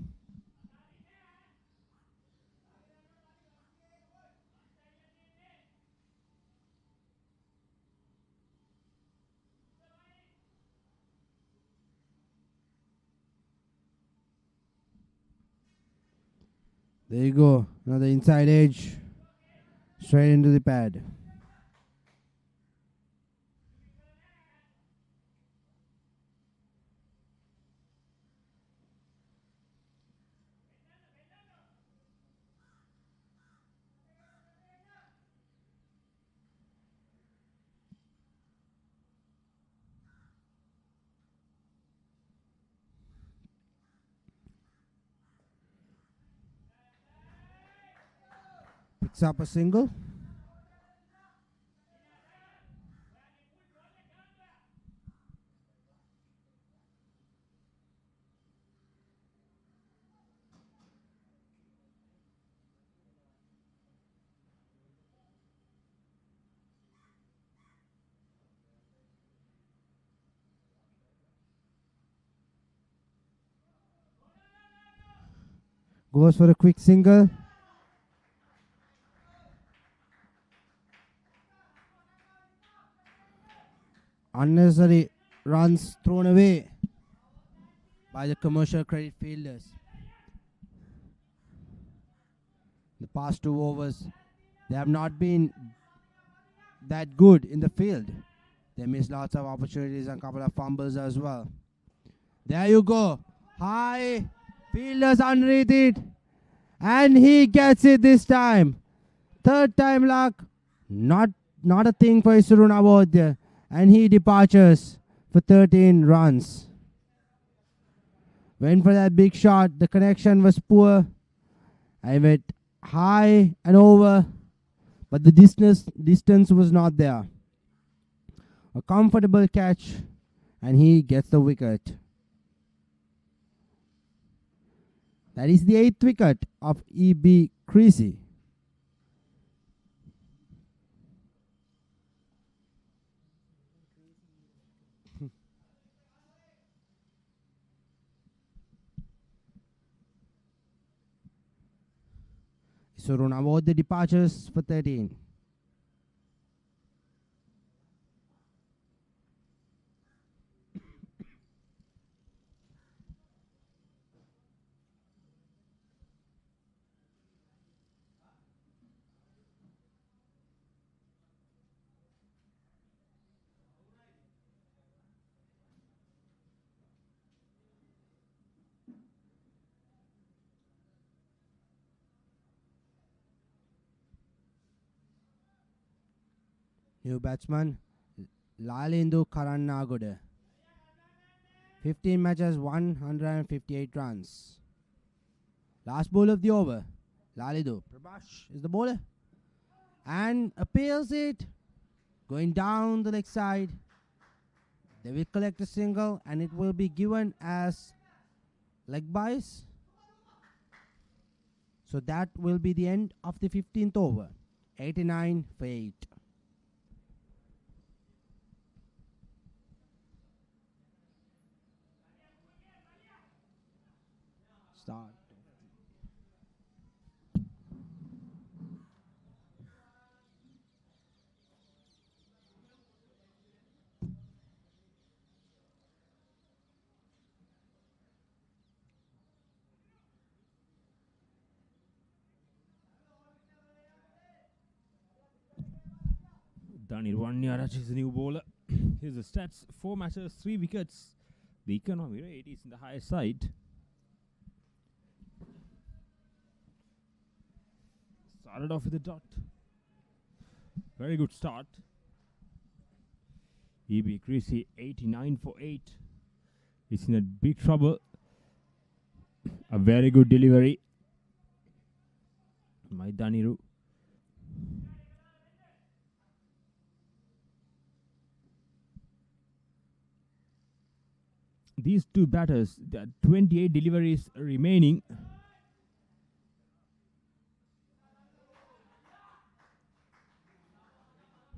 There you go. Another inside edge. Straight into the pad. Picks up a single. Goes for a quick single. Unnecessary runs thrown away by the commercial credit fielders. The past 2 overs, they have not been that good in the field. They missed lots of opportunities and a couple of fumbles as well. There you go. High. Fielders underneath it. And he gets it this time. Third time luck. Not a thing for Isrun about there. And he departures for 13 runs. Went for that big shot. The connection was poor. I went high and over. But the distance was not there. A comfortable catch. And he gets the wicket. That is the 8th wicket of E.B. Creasy. So run about the departures for 13. New batsman, Lalindu Karannagoda. 15 matches, 158 runs. Last ball of the over. Lalindu. Prabhash is the bowler. And appeals it. Going down the leg side. They will collect a single and it will be given as leg byes. So that will be the end of the 15th over. 89 for 8. Start. Danir Wanyaraj is the new bowler. Here's the stats. 4 matches, 3 wickets. The economy rate is in the higher side. Started off with a dot. Very good start. E.B. Creasy 89 for 8. He's in a big trouble. A very good delivery. My Daniru. These two batters, there are 28 deliveries remaining.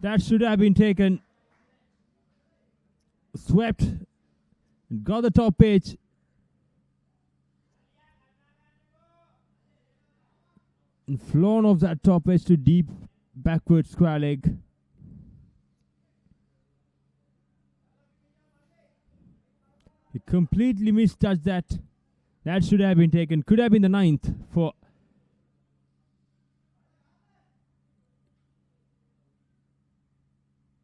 That should have been taken. Swept. Got the top edge. And flown off that top edge to deep backward square leg. He completely misjudged that. That should have been taken. Could have been the 9th for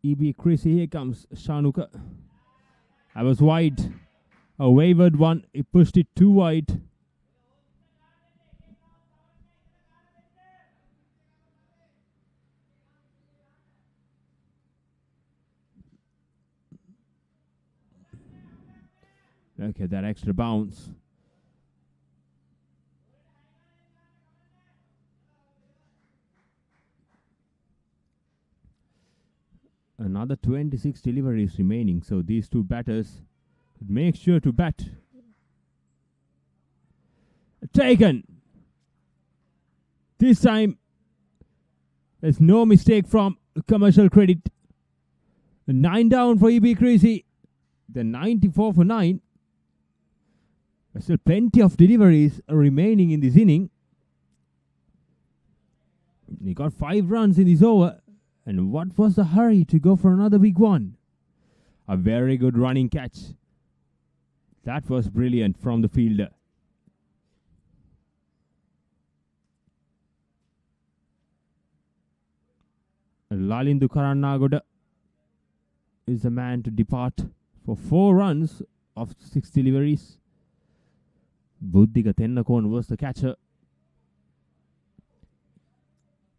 EB Creasy. Here comes Shanuka. I was wide. A wavered one. He pushed it too wide. Look at that extra bounce. Another 26 deliveries remaining, so these two batters make sure to bat. Taken. This time, there's no mistake from Commercial Credit. 9 down for EB Creasy. The 94 for 9. There's still plenty of deliveries remaining in this inning. He got 5 runs in this over. And what was the hurry to go for another big one? A very good running catch. That was brilliant from the fielder. Lalindu Karannagoda is the man to depart for 4 runs of 6 deliveries. Buddhika Tennakon was the catcher.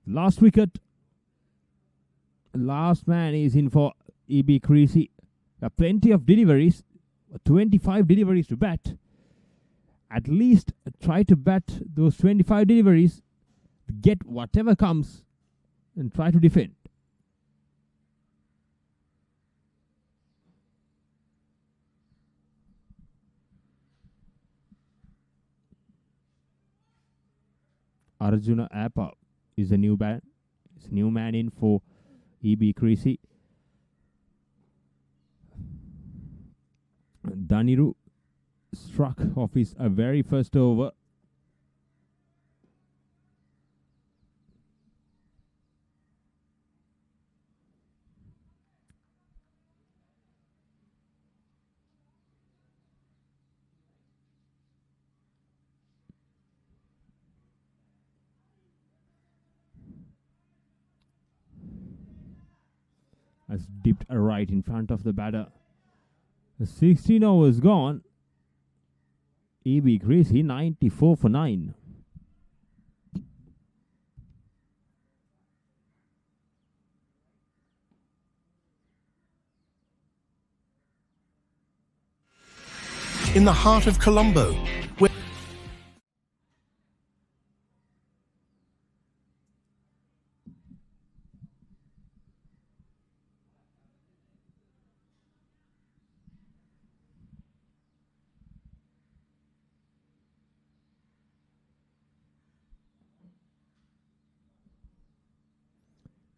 Last wicket. Last man is in for EB Creasy. Plenty of deliveries. 25 deliveries to bat. At least try to bat those 25 deliveries. Get whatever comes and try to defend. Arjuna Appa is a new man. It's a new man in for EB Creasy. Daniru struck off his very first over. Has dipped right in front of the batter. The 16 overs gone. EB Creasy 94 for 9. In the heart of Colombo, where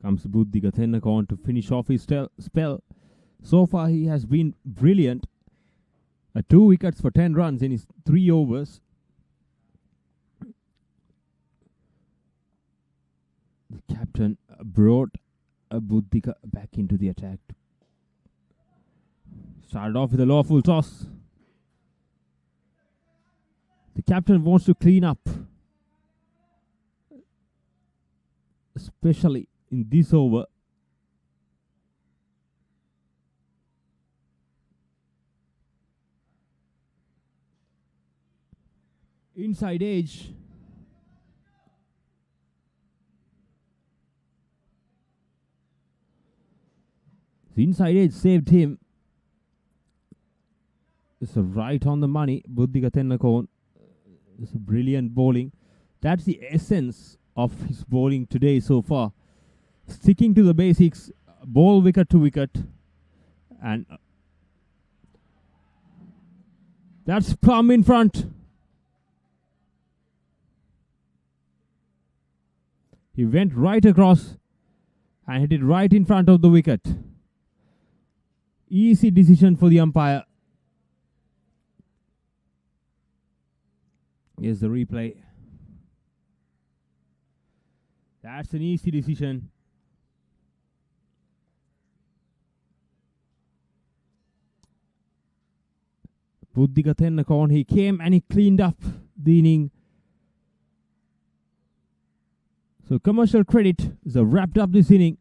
comes Buddhika Tennakon to finish off his spell. So far he has been brilliant. 2 wickets for 10 runs in his 3 overs. The captain brought Buddhika back into the attack. Started off with a lawful toss. The captain wants to clean up, especially in this over. Inside edge. The inside edge saved him. It's right on the money. Buddhika Tennakon. It's a brilliant bowling. That's the essence of his bowling today so far. Sticking to the basics, bowl wicket to wicket, and that's plumb in front. He went right across and hit it right in front of the wicket. Easy decision for the umpire. Here's the replay. That's an easy decision. Buddhika Tennakon, he came and he cleaned up the inning. So Commercial Credit has wrapped up this inning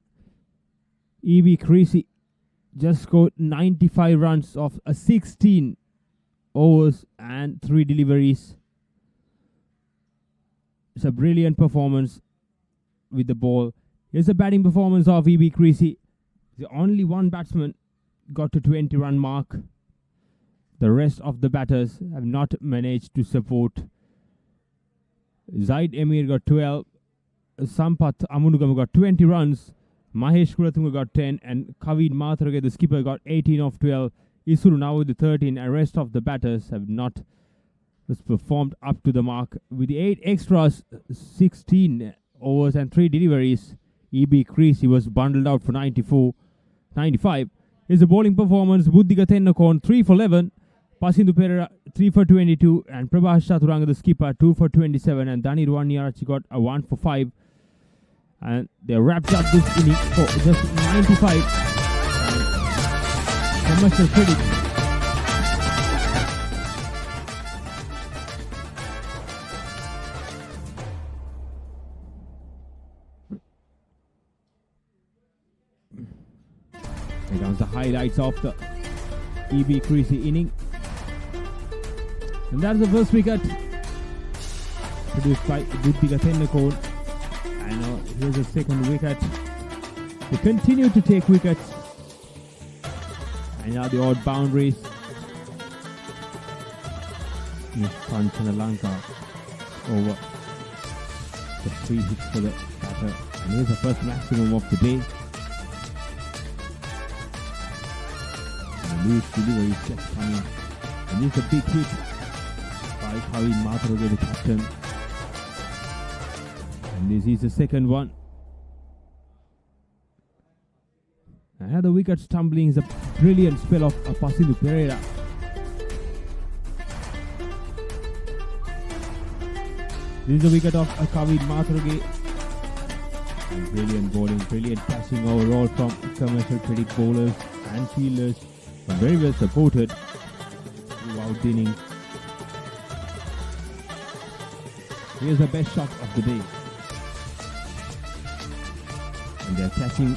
EB Creasy just scored 95 runs off 16 overs and 3 deliveries. It's a brilliant performance with the ball. Here's the batting performance of EB Creasy. The only one batsman got to 20 run mark. The rest of the batters have not managed to support. Zaid Emir got 12. Sampath Amunugam got 20 runs. Mahesh Kulathunga got 10. And Kavin Matharage, the skipper, got 18 of 12. Isuru now with the 13. And rest of the batters have not performed up to the mark. With the 8 extras, 16 overs and 3 deliveries, EB Creasy was bundled out for 95. Is the bowling performance. Buddhiga Tennakon 3 for 11. Pasindu Perera 3 for 22, and Prabhash Chaturanga, the skipper, 2 for 27, and Dani Ruwaniarachi got a 1 for 5. And they wrapped up this inning for just 95. Commercial credit. Here comes the highlights of the EB Creasy inning. And that's the first wicket produced by Buddhiga Tennakon. And here's the second wicket. They continue to take wickets. And now the odd boundaries. Miss Panchanalanga over the 3 hits for the batter. And here's the first maximum of the day. And the loose delivery is just coming. And this is a big hit by Kavin Matharage, the captain. And this is the second one. And how the wickets tumbling is a brilliant spell of Pasindu Pereira. This is the wicket of Kavin Matharage. And brilliant bowling, brilliant catching overall from commercial credit bowlers and fielders. Very well supported throughout the innings. Here's the best shot of the day. And their catching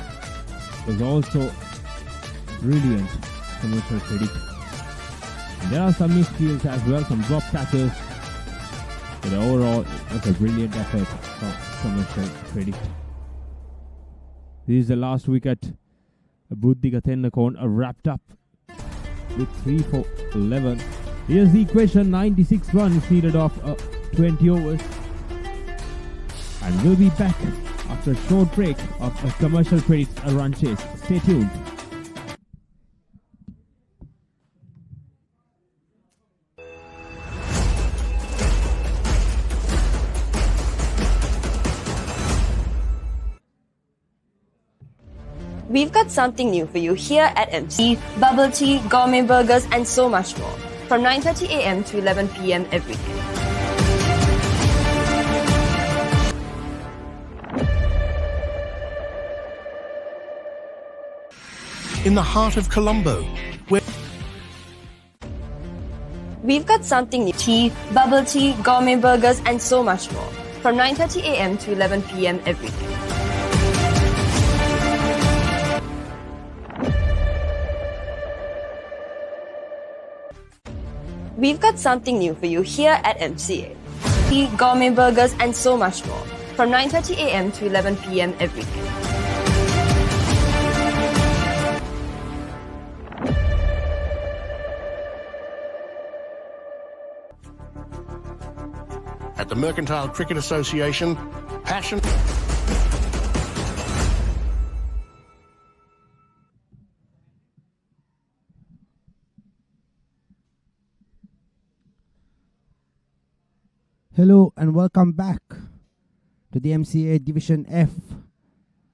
was also brilliant, commercial credit. And there are some missed fields as well, some drop catches. But overall, it was a brilliant effort from commercial credit. This is the last wicket. Buddhiga Tennakon wrapped up with 3 for 11. Here's the equation. 96 runs needed off 20 overs. And we'll be back after a short break of a commercial credits run chase. Stay tuned. We've got something new for you here at MC. Bubble tea, gourmet burgers, and so much more. From 9:30 a.m. to 11 p.m. every day. In the heart of Colombo, where We've got something new. Tea, bubble tea, gourmet burgers, and so much more. From 9:30 a.m. to 11 p.m. every day. We've got something new for you here at MCA. Tea, gourmet burgers, and so much more. From 9:30 a.m. to 11 p.m. every day. at the Mercantile Cricket Association, passion... Hello and welcome back to the MCA Division F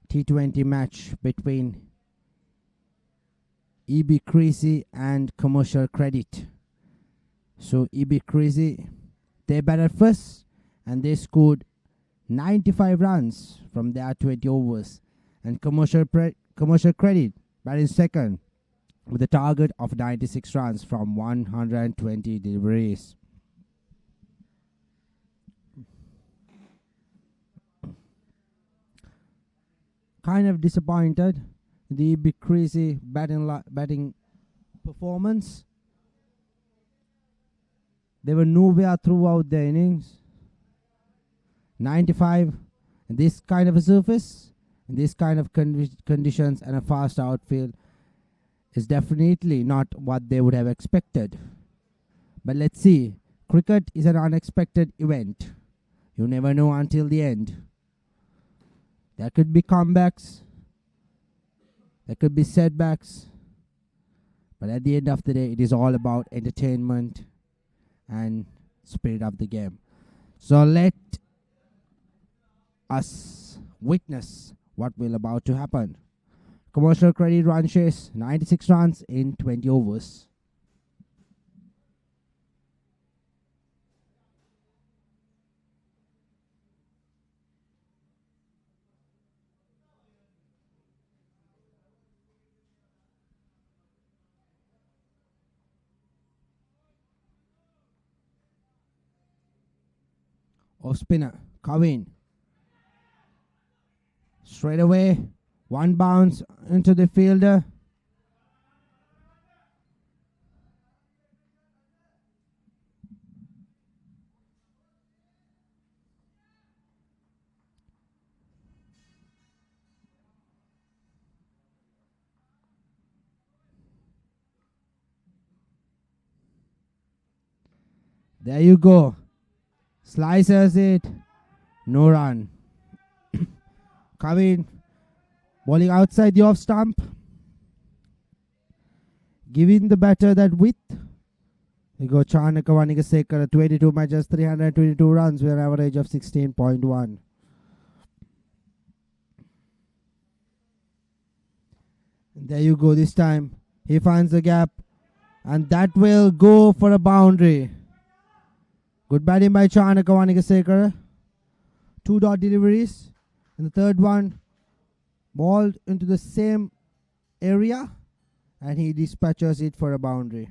T20 match between EB Creasy and Commercial Credit. So EB Creasy, they batted first and they scored 95 runs from their 20 overs, and Commercial Credit batted second with a target of 96 runs from 120 deliveries. Kind of disappointed the big Creasy batting performance. They were nowhere throughout their innings. 95, this kind of a surface, this kind of conditions and a fast outfield is definitely not what they would have expected. But let's see, cricket is an unexpected event. You never know until the end. There could be comebacks, there could be setbacks, but at the end of the day, it is all about entertainment and spirit of the game. So let us witness what will about to happen. Commercial Credit run chase, 96 runs in 20 overs. Off spinner, Kavin. Straight away, one bounce into the fielder. There you go. Slices it. No run. Kavin bowling outside the off stump. Giving the batter that width. We go Chanaka Wanigasekara, 22 matches, 322 runs with an average of 16.1. There you go this time. He finds the gap. And that will go for a boundary. Good batting by Chanaka Wanigasekara. 2 dot deliveries. And the third one, balled into the same area. And he dispatches it for a boundary.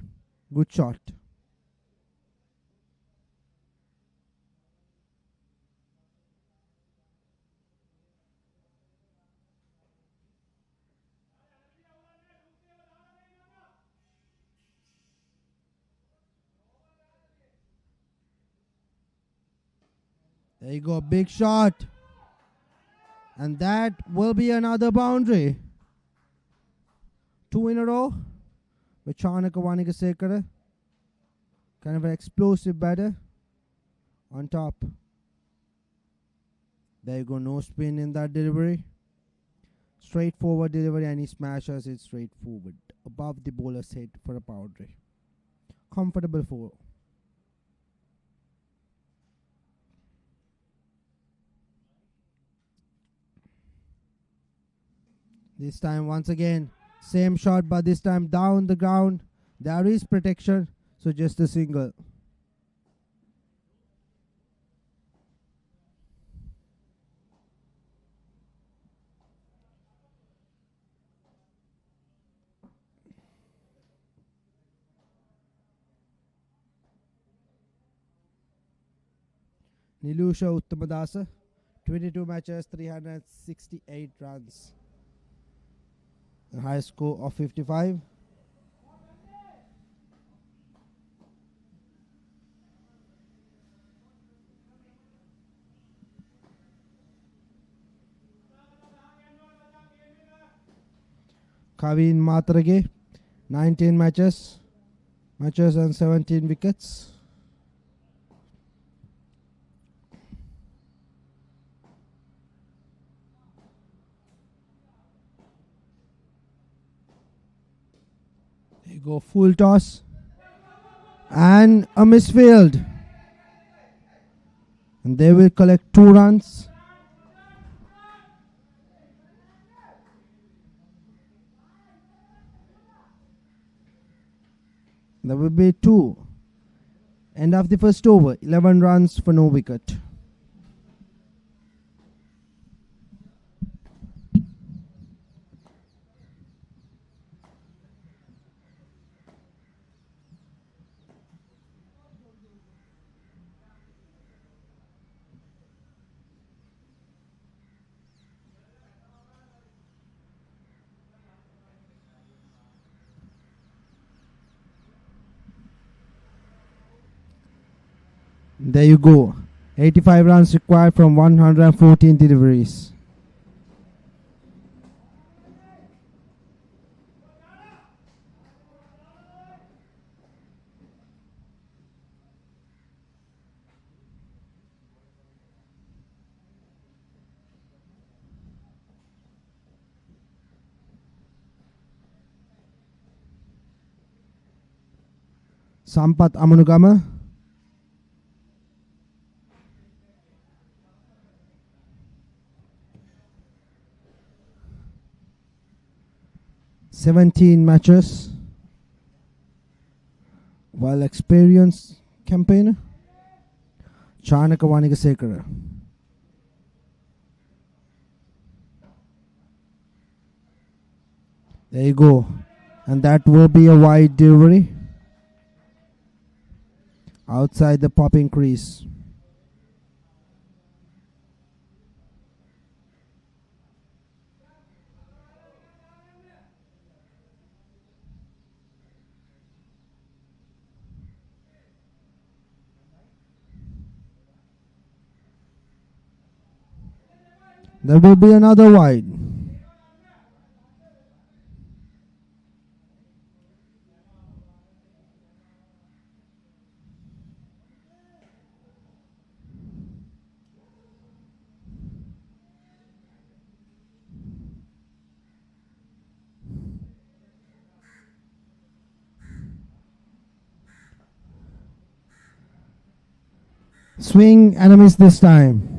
Good shot. There you go, big shot. And that will be another boundary. 2 in a row with Chanaka Wanigasekara. Kind of an explosive batter on top. There you go, no spin in that delivery. Straightforward delivery, and he smashes it straight forward above the bowler's head for a boundary. Comfortable for. This time once again, same shot, but this time down the ground. There is protection, so just a single. Nilusha Uttamadasa, 22 matches, 368 runs. A high score of 55. Kavin Matrage, 19 matches and 17 wickets. There you go, full toss. And a misfield. And they will collect 2 runs. There will be 2. End of the first over, 11 runs for no wicket. There you go. 85 runs required from 114 deliveries. Sampath Amanugama. "17 matches." Well experienced campaigner. Chanaka Wanigasekara. There you go. And that will be a wide delivery. Outside the popping crease. There will be another wide. Swing and a miss this time.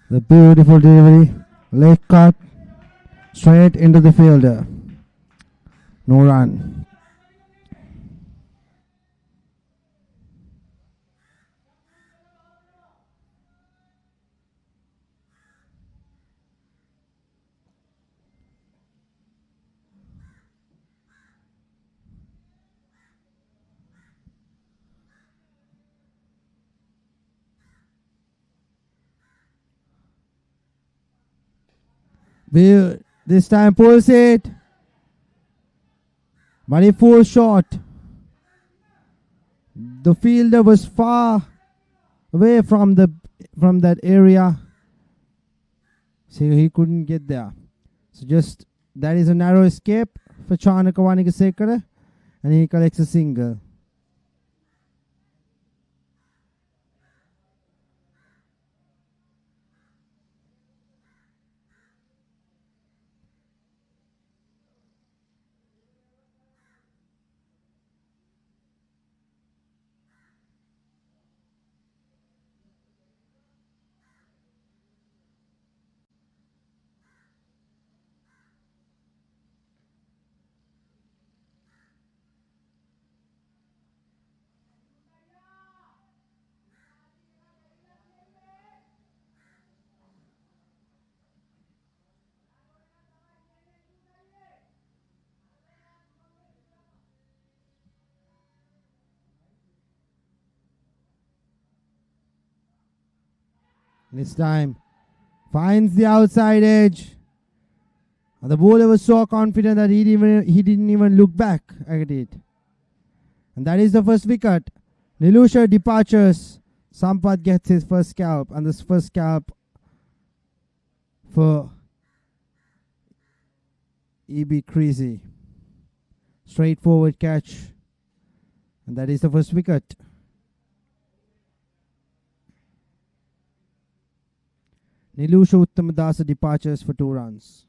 The beautiful delivery. Leg cut. Straight into the fielder. No run. This time pulls it. But he falls short. The fielder was far away from that area, so he couldn't get there. So just that is a narrow escape for Chanaka Wanigasekara, and he collects a single. This time finds the outside edge. And the bowler was so confident that he didn't even look back at it. And that is the first wicket. Nilusha departures. Sampath gets his first scalp, and this first scalp for EB Creasy. Straightforward catch, and that is the first wicket. Nilusha Uttamadasa departures for 2 runs.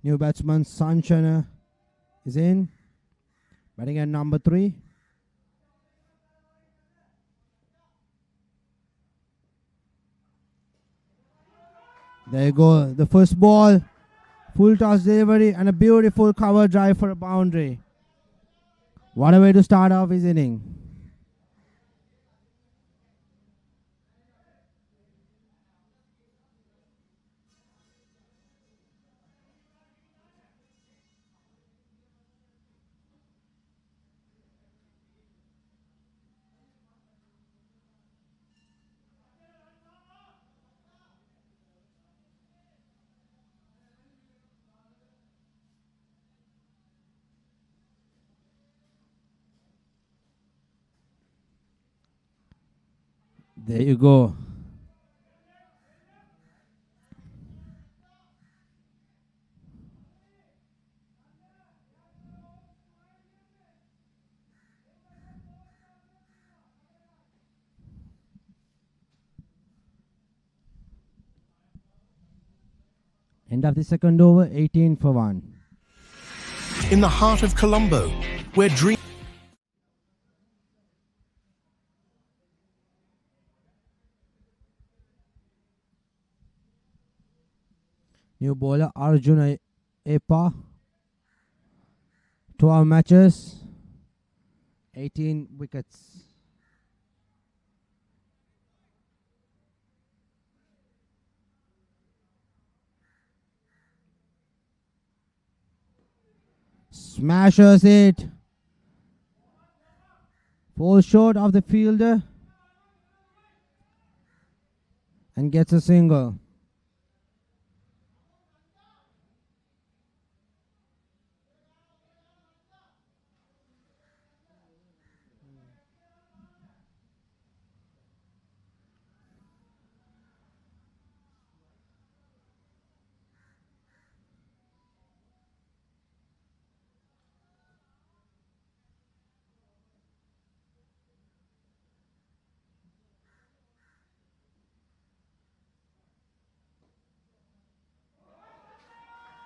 New batsman Sanchana is in. Batting at number 3. There you go. The first ball. Full toss delivery and a beautiful cover drive for a boundary. What a way to start off his inning. There you go. End of the second over, 18 for 1. In the heart of Colombo, where dreams New bowler Arjuna Epa. 12 matches, 18 wickets. Smashes it. Falls short of the fielder and gets a single.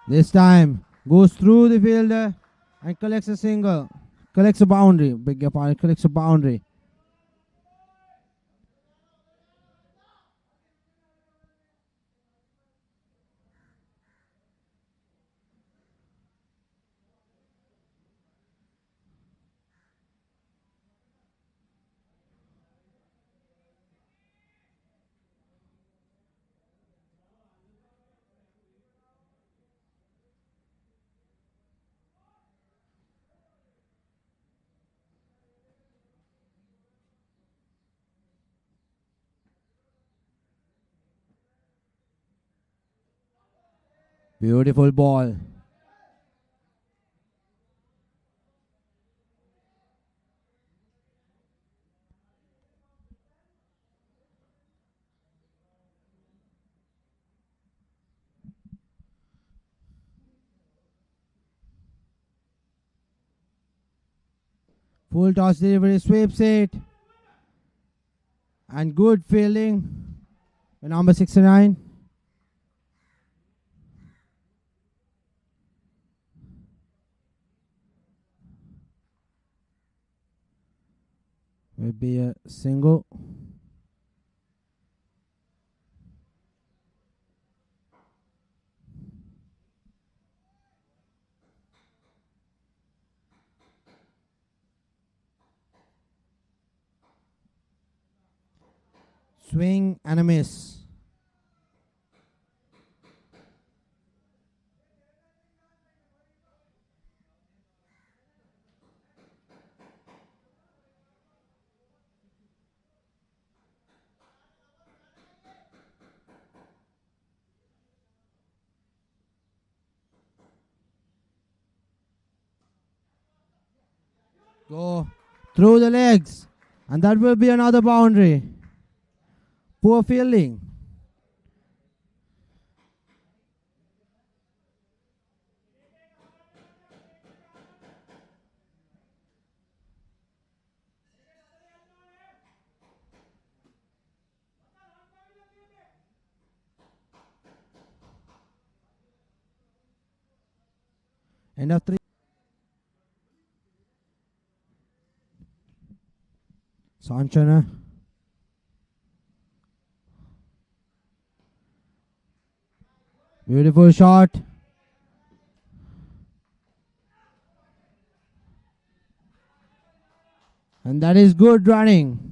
This time goes through the fielder and collects a single. Collects a boundary. Beg your pardon, collects a boundary. Beautiful ball. Full toss delivery, sweeps it. And good fielding. Number 69. Will be a single. Swing and a miss. Go through the legs. And that will be another boundary. Poor fielding. End of 3. Sanchana. Beautiful shot. And that is good running.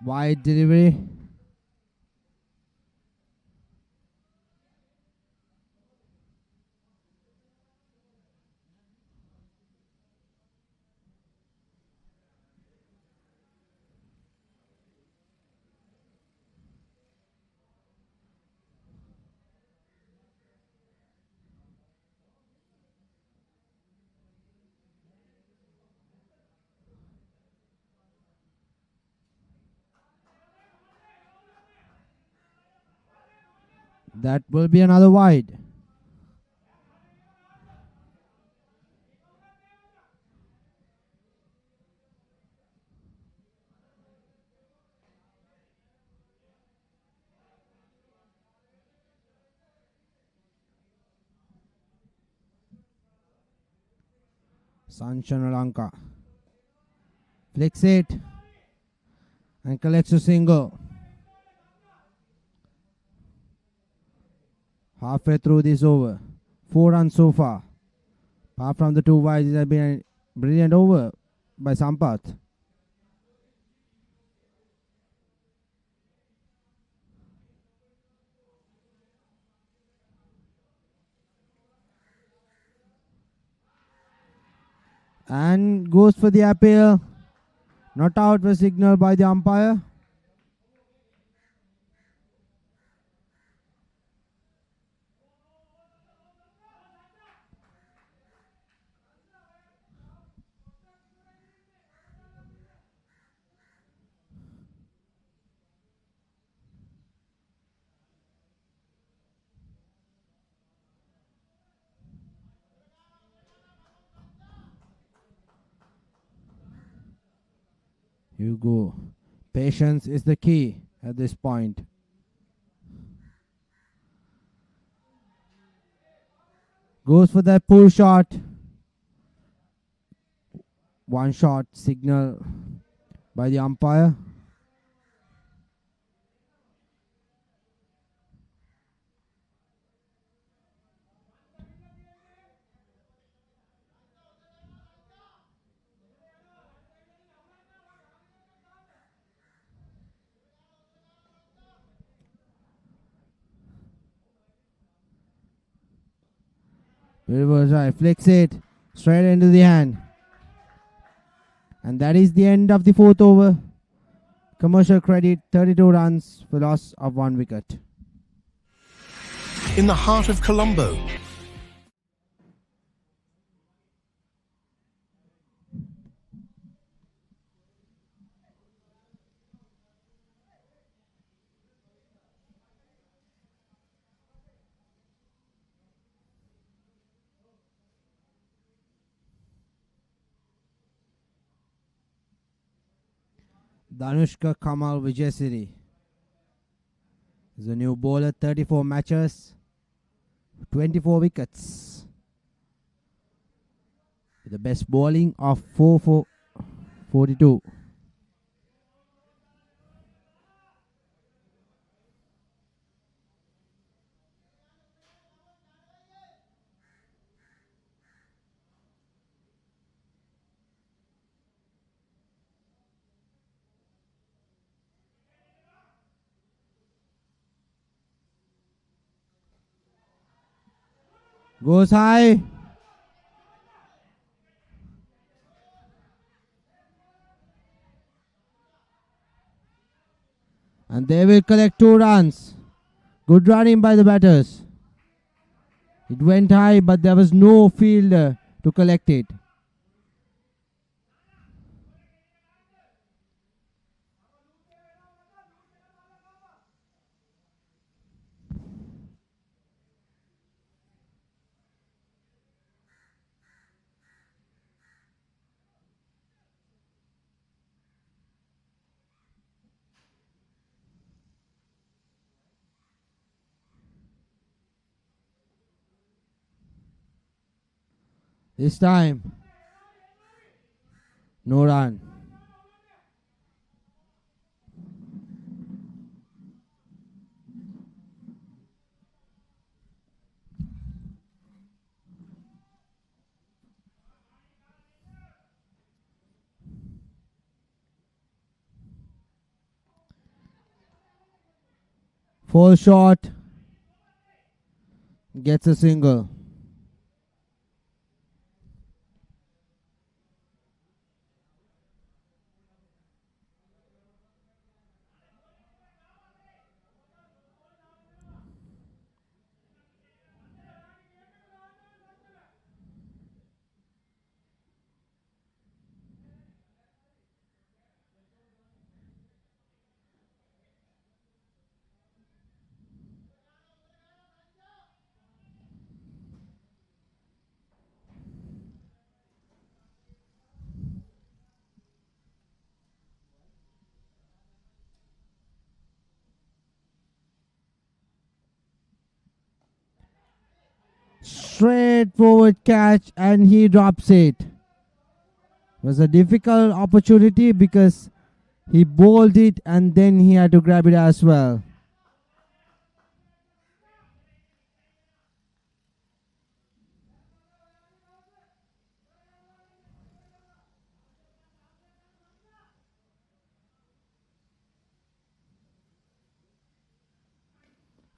Wide delivery. That will be another wide. Sanchana Lanka flicks it and collects a single. Halfway through this over, 4 runs so far. Apart from the 2 wides, it has been a brilliant over by Sampath. And goes for the appeal. Not out was signaled by the umpire. You go. Patience is the key at this point. Goes for that pull shot. One shot signal by the umpire. Reverse right, flicks it straight into the hand. And that is the end of the 4th over. Commercial Credit, 32 runs for loss of 1 wicket. In the heart of Colombo, Danushka Kamal Vijayasiri is a new bowler, 34 matches, 24 wickets. With the best bowling of 4 for 42. Goes high. And they will collect 2 runs. Good running by the batters. It went high, but there was no fielder to collect it. This time, no run. Full shot. Gets a single. Straight forward catch and he drops it. It was a difficult opportunity because he bowled it and then he had to grab it as well.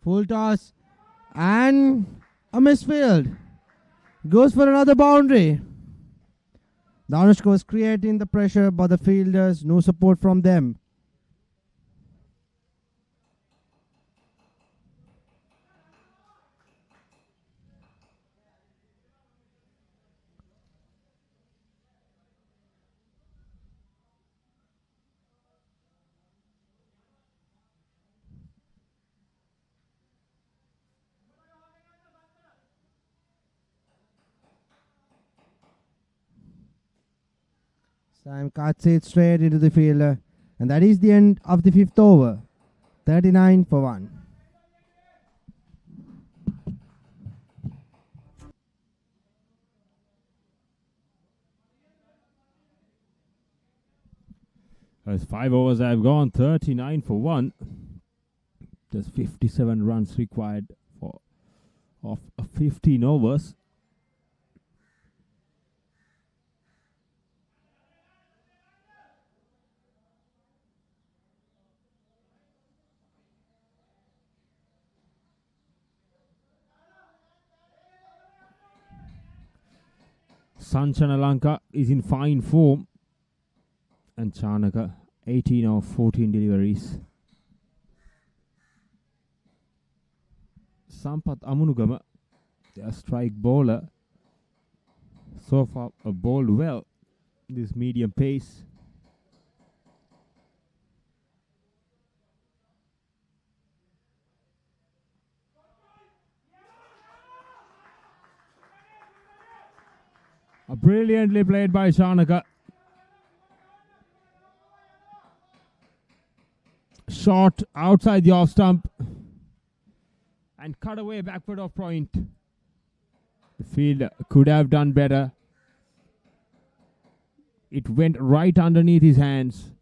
Full toss and a misfield. Goes for another boundary. Danushka was creating the pressure, but the fielders, no support from them. Time cuts it straight into the fielder. And that is the end of the 5th over. 39 for 1. As 5 overs have gone, 39 for 1. There's 57 runs required for of 15 overs. Sanchana Lanka is in fine form, and Chanaka 18 of 14 deliveries. Sampath Amunugama, their strike bowler, so far bowled well this medium pace. Brilliantly played by Chanaka. Shot outside the off stump and cut away backward off point. The field could have done better. It went right underneath his hands.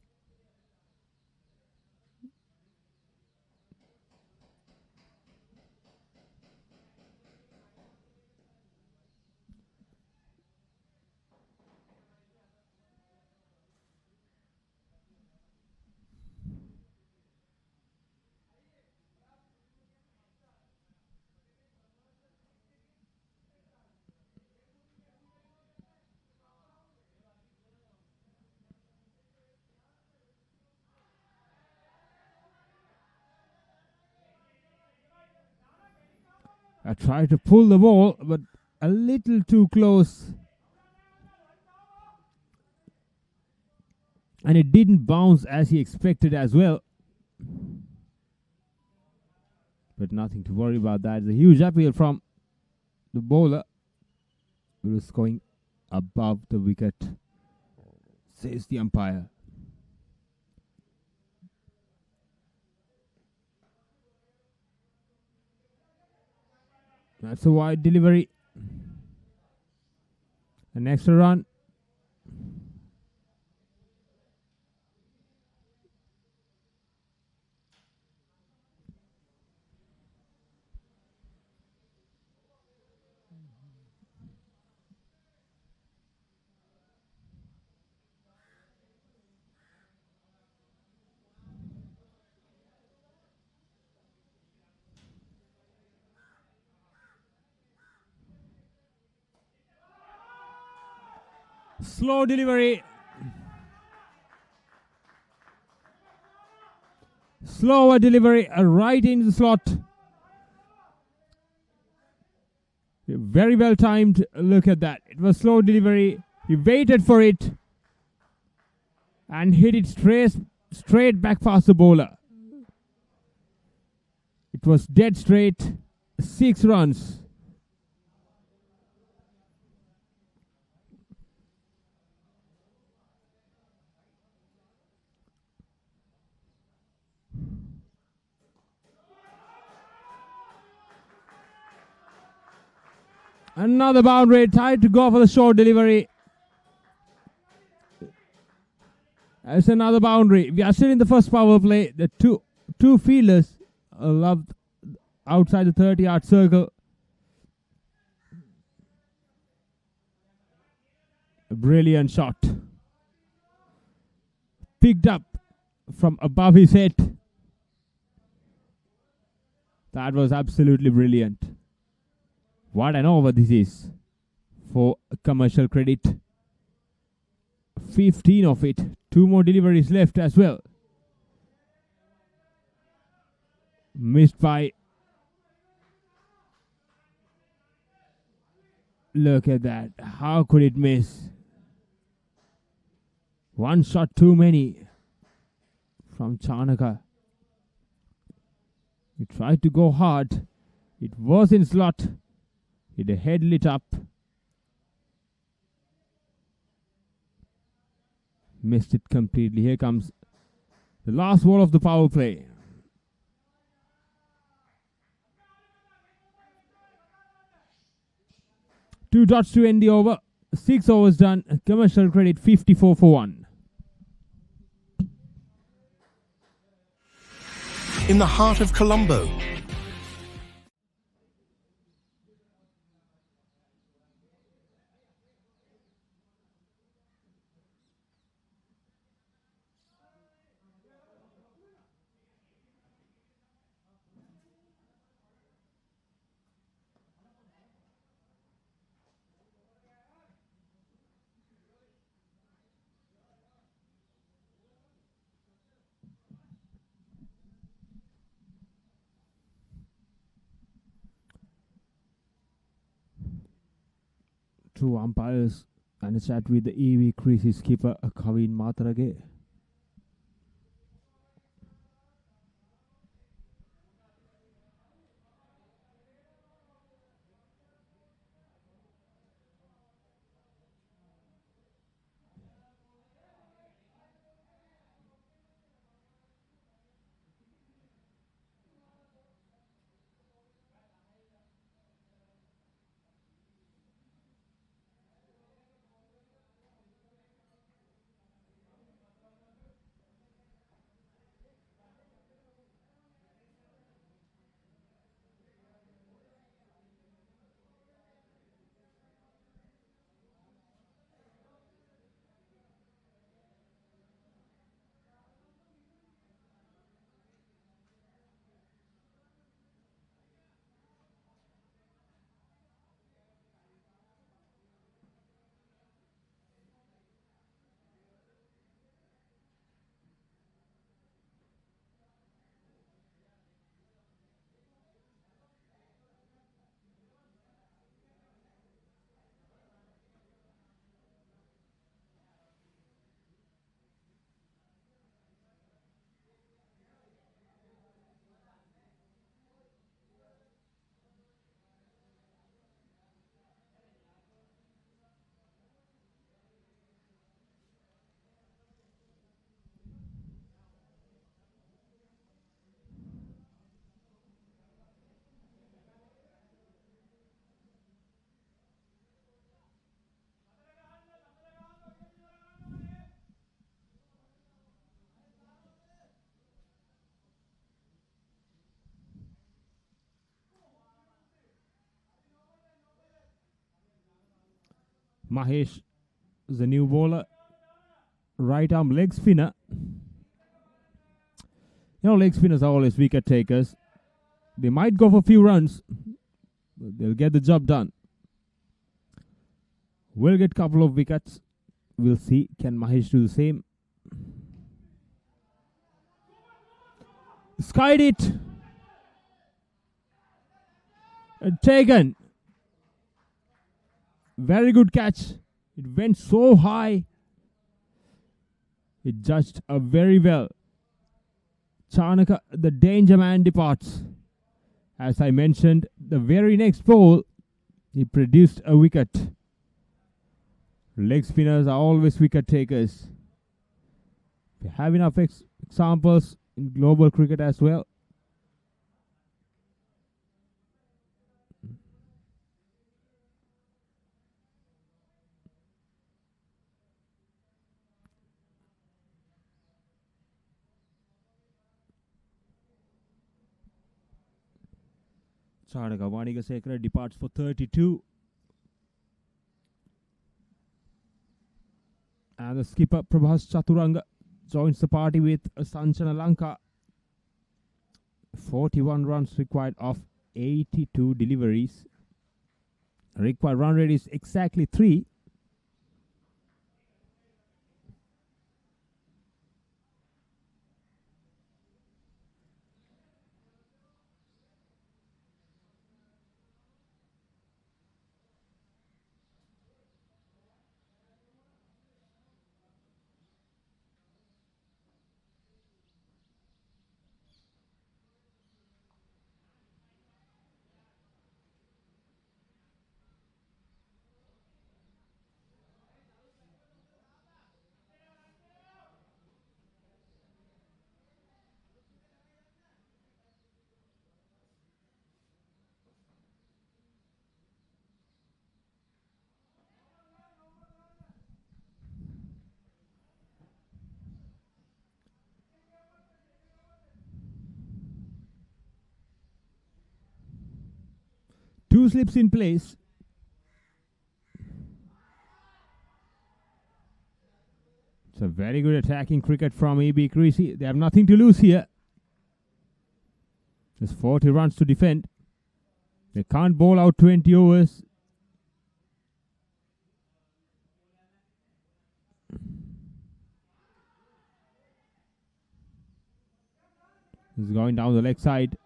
I tried to pull the ball, but a little too close. And it didn't bounce as he expected as well. But nothing to worry about that. It's a huge appeal from the bowler. It was going above the wicket, says the umpire. That's a wide delivery. An extra run. Slow delivery. Slower delivery, right into the slot. Very well timed. Look at that. It was slow delivery. He waited for it and hit it straight back past the bowler. It was dead straight. 6 runs. Another boundary, tried to go for the short delivery. That's another boundary. We are still in the first power play. The two fielders are loved outside the 30-yard circle. A brilliant shot. Picked up from above his head. That was absolutely brilliant. What an over this is for Commercial Credit. 15 of it. 2 more deliveries left as well. Missed by... Look at that. How could it miss? 1 shot too many from Chanaka. He tried to go hard. It was in slot. The head lit up. Missed it completely. Here comes the last ball of the power play. Two dots to end the over. 6 overs done. Commercial Credit 54 for 1. In the heart of Colombo, Two umpires and a chat with the EV Creasy skipper Kavin Matrage. Mahesh is the new bowler. Right arm leg spinner. Leg spinners are always wicket takers. They might go for a few runs, but they'll get the job done. We'll get a couple of wickets. We'll see. Can Mahesh do the same? Skied it. And taken. Very good catch. It went so high. It judged very well. Chanaka, the danger man, departs. As I mentioned, the very next ball, he produced a wicket. Leg spinners are always wicket takers. We have enough examples in global cricket as well. Chanaka Vanigasekara departs for 32. And the skipper Prabhas Chaturanga joins the party with Sanchana Lanka. 41 runs required of 82 deliveries. Required run rate is exactly 3. Two slips in place. It's a very good attacking cricket from EB Creasy. They have nothing to lose here. There's 40 runs to defend. They can't bowl out 20 overs. This is going down the leg side.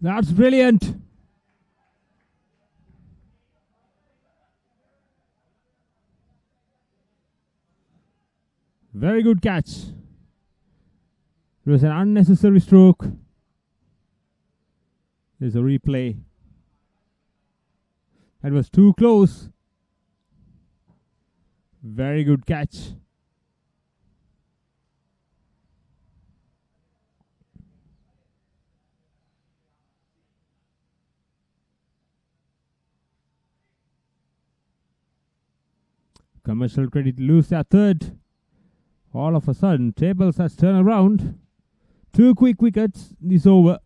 That's brilliant. Very good catch. It was an unnecessary stroke. There's a replay. That was too close. Very good catch. Commercial Credit lose their third. All of a sudden, tables has turned around. 2 quick wickets this over.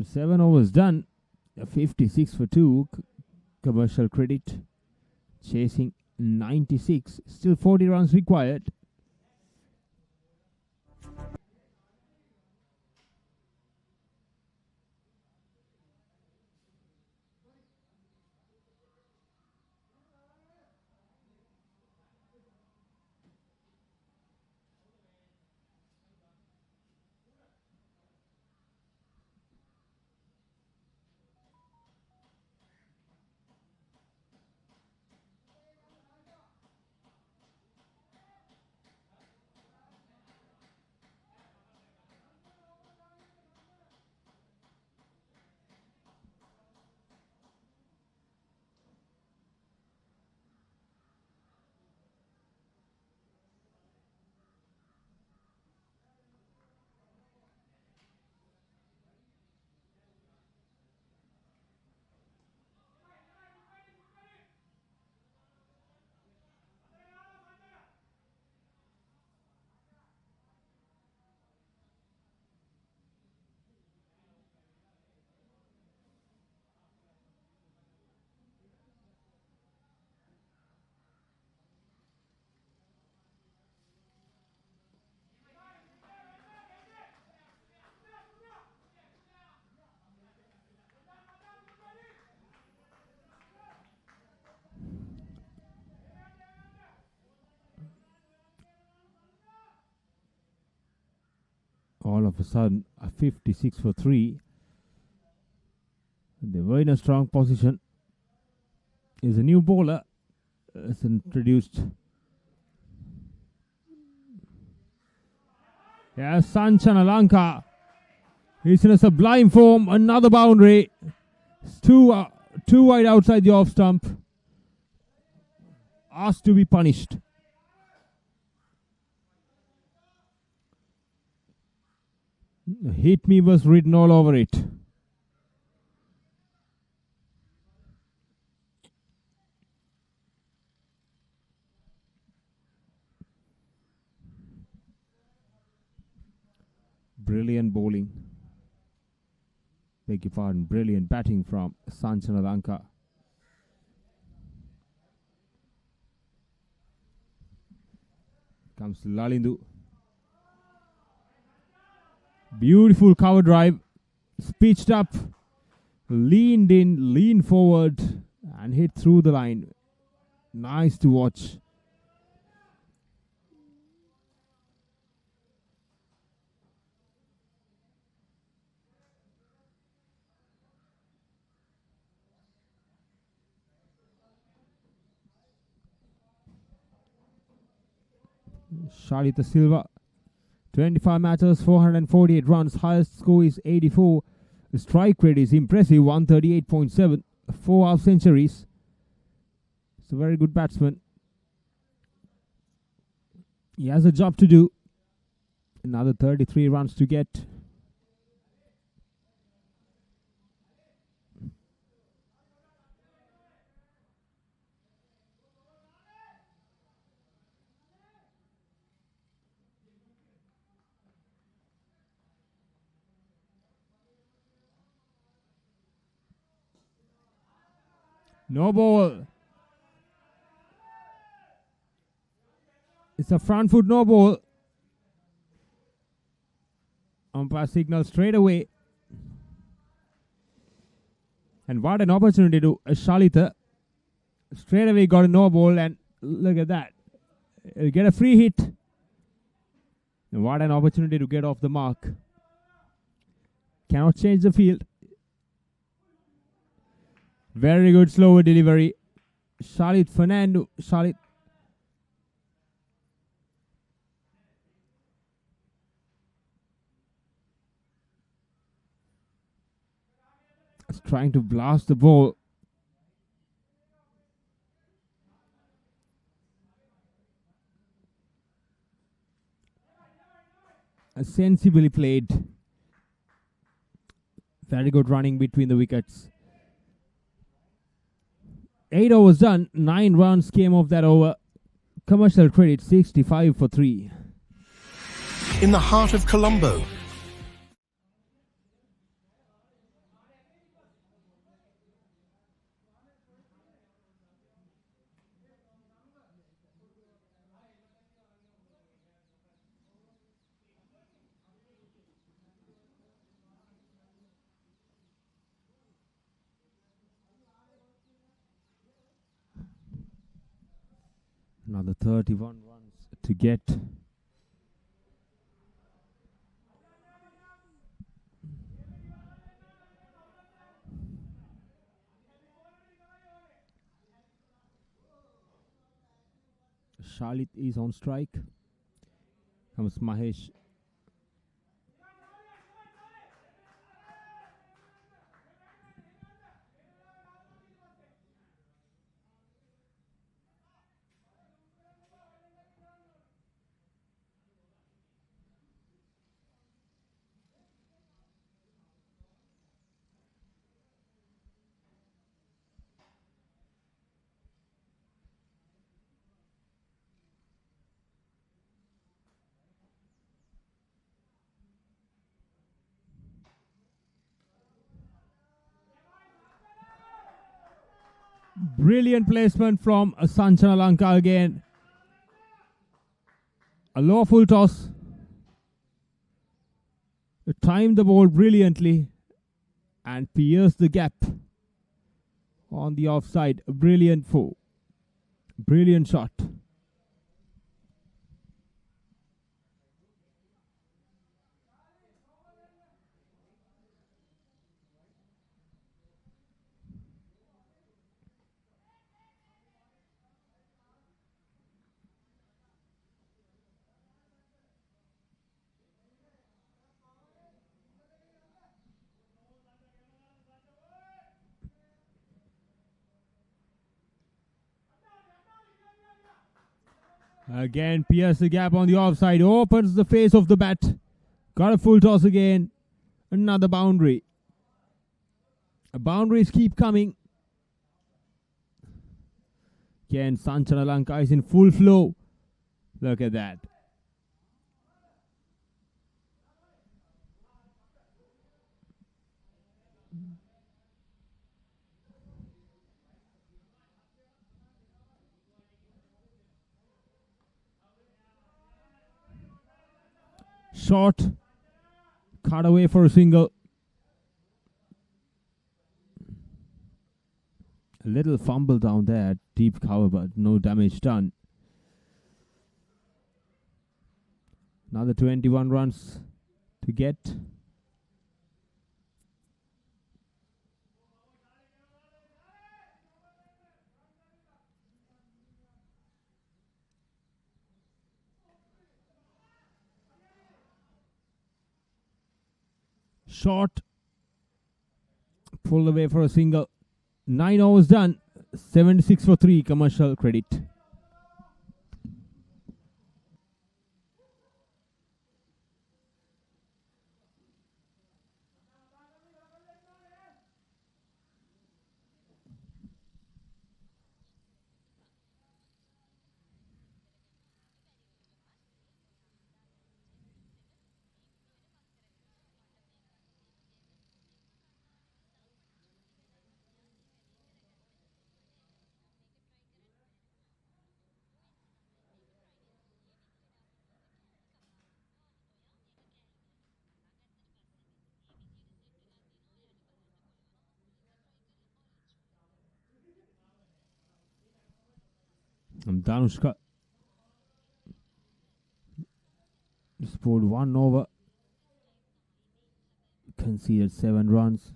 7 overs done. 56 for 2. Commercial Credit chasing 96. Still 40 runs required. all of a sudden a 56 for 3. They were in a strong position. Is a new bowler is introduced. Yes, Sanchana Lanka. He's in a sublime form. Another boundary. It's two wide outside the off stump. Asked to be punished. Hit me was written all over it. Brilliant bowling. Beg your pardon. Brilliant batting from Sanchana Lanka. Comes Lalindu. Beautiful cover drive. Pitched up. Leaned in. Leaned forward. And hit through the line. Nice to watch. Shalita Silva, 25 matches, 448 runs. Highest score is 84. The strike rate is impressive, 138.7. 4 half centuries. It's a very good batsman. He has a job to do. Another 33 runs to get. No ball. It's a front foot no ball. Umpire signal straight away. And what an opportunity to Shalita. Straight away got a no ball, and look at that. He'll get a free hit. And what an opportunity to get off the mark. Cannot change the field. Very good slower delivery. Shalit Fernando. Shalit. Is trying to blast the ball. Sensibly played. Very good running between the wickets. 8 overs done, 9 runs came off that over. Commercial credit 65 for 3. In the heart of Colombo. Another 31 runs to get. Shalit is on strike. Comes Mahesh. Brilliant placement from Sanchana Lanka again. A low full toss. Timed the ball brilliantly and pierced the gap on the offside. A brilliant four. Brilliant shot. Again, pierce the gap on the offside. Opens the face of the bat. Got a full toss again. Another boundary. Boundaries keep coming. Again, Sanchana Lanka is in full flow. Look at that. Short. Cut away for a single. A little fumble down there. Deep cover, but no damage done. Another 21 runs to get. Short. Pulled away for a single. 9 overs done. 76 for 3 commercial credit. And Danushka scored 1 over. Conceded 7 runs.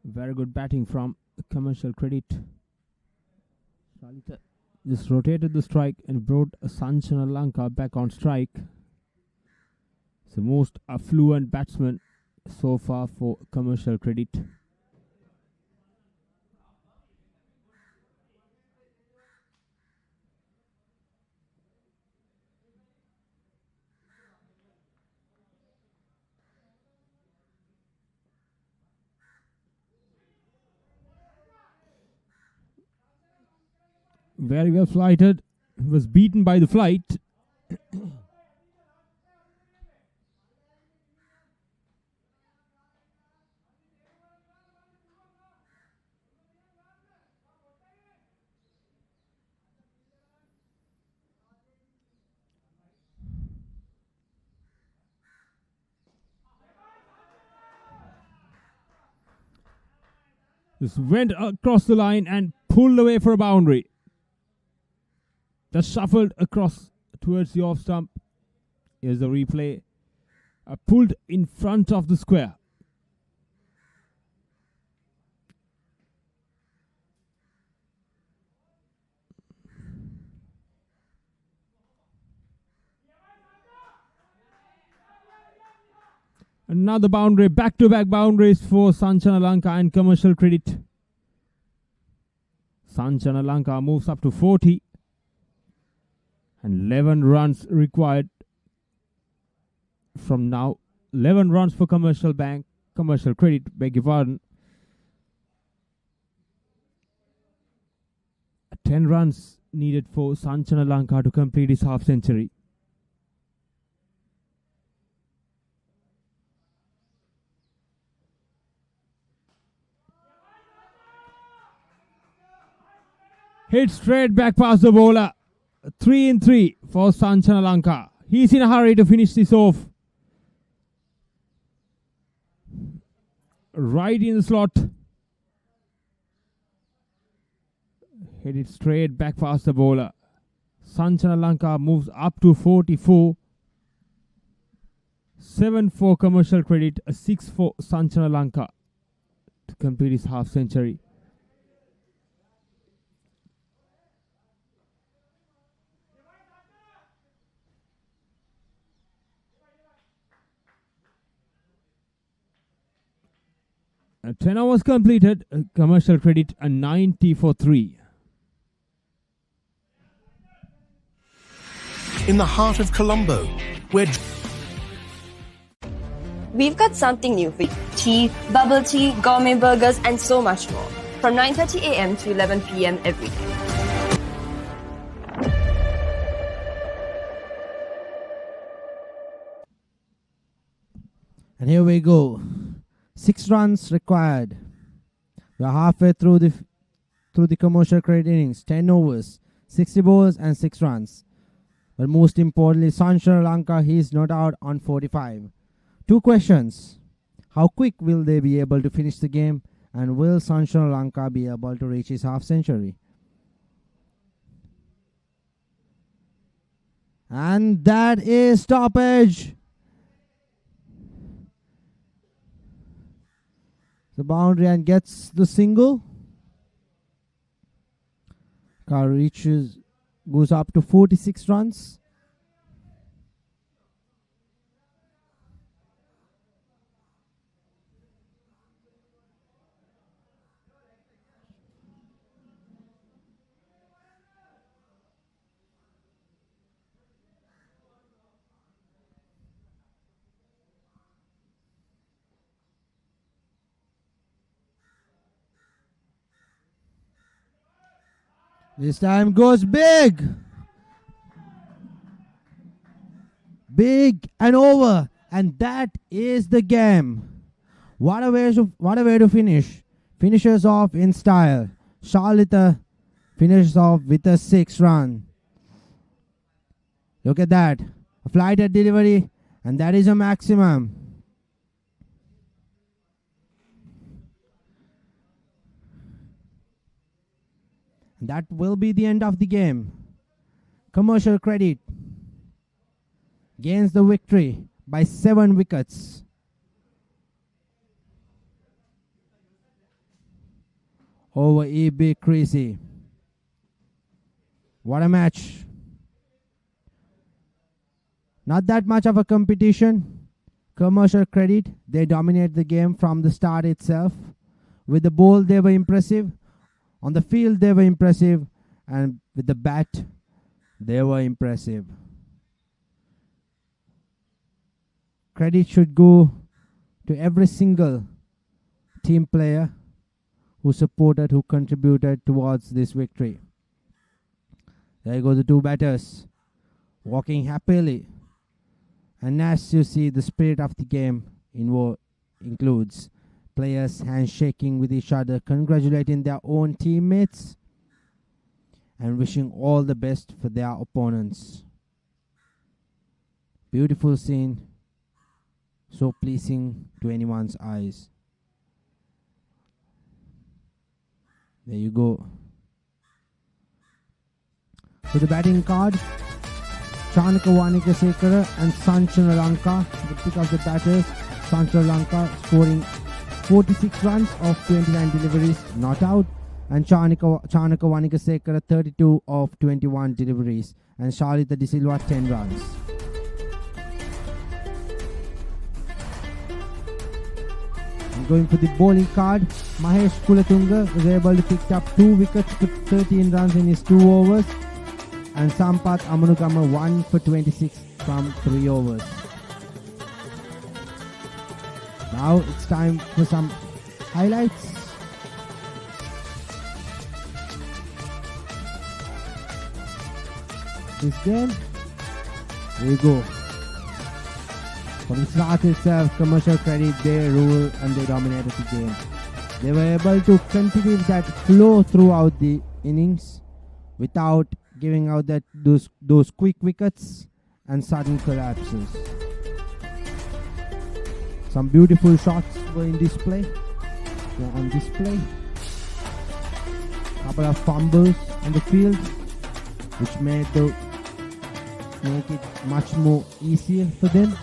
Very good batting from commercial credit. Shalita just rotated the strike and brought Sanchana Lanka back on strike. The most affluent batsman so far for commercial credit. Very well flighted. Was beaten by the flight. Just went across the line and pulled away for a boundary. Just shuffled across towards the off stump. Here's the replay. Pulled in front of the square. Another boundary, back-to-back boundaries for Sanchana Lanka and commercial credit. Sanchana Lanka moves up to 40. And 11 runs required from now. 11 runs for commercial credit, beg your pardon. 10 runs needed for Sanchana Lanka to complete his half century. Hit straight back past the bowler. 3-3 for Sanchana Lanka. He's in a hurry to finish this off. Right in the slot. Hit it straight back past the bowler. Sanchana Lanka moves up to 44. 7 for commercial credit, a 6 for Sanchana Lanka to complete his half century. 10 overs completed. Commercial Credit a 90 for 3. In the heart of Colombo, where We've got something new for you. Tea, bubble tea, gourmet burgers, and so much more. From 9:30 a.m. to 11 p.m. every day. And here we go. 6 runs required. We are halfway through the commercial credit innings. 10 overs, 60 balls and 6 runs. But most importantly, Sri Lanka, he is not out on 45. 2 questions. How quick will they be able to finish the game? And will Sri Lanka be able to reach his half century? And that is stoppage. The boundary and gets the single. Car goes up to 46 runs. This time goes big. Big and over. And that is the game. What a way to finish. Finishes off in style. Charlotte finishes off with a 6 run. Look at that. A flighted delivery. And that is a maximum. That will be the end of the game. Commercial Credit gains the victory by 7 wickets. Over EB Creasy. What a match. Not that much of a competition. Commercial Credit, they dominate the game from the start itself. With the ball, they were impressive. On the field, they were impressive. And with the bat, they were impressive. Credit should go to every single team player who supported, who contributed towards this victory. There go the 2 batters, walking happily. And as you see, the spirit of the game includes players handshaking with each other, congratulating their own teammates, and wishing all the best for their opponents. Beautiful scene, so pleasing to anyone's eyes. There you go. To the batting card, Chanaka Wanikasekara and Sri Lanka, the pick of the batters. Sri Lanka scoring 46 runs of 29 deliveries, not out. And Chanaka Wanikasekara 32 of 21 deliveries. And Charlotte De Silva 10 runs. And going for the bowling card, Mahesh Kulatunga was able to pick up 2 wickets for 13 runs in his 2 overs. And Sampath Amanukama 1 for 26 from 3 overs. Now it's time for some highlights. This game, here we go. From the start itself, Commercial Credit, they rule and they dominated the game. They were able to continue that flow throughout the innings without giving out those quick wickets and sudden collapses. Some beautiful shots were on display. Couple of fumbles on the field, which make it much more easier for them.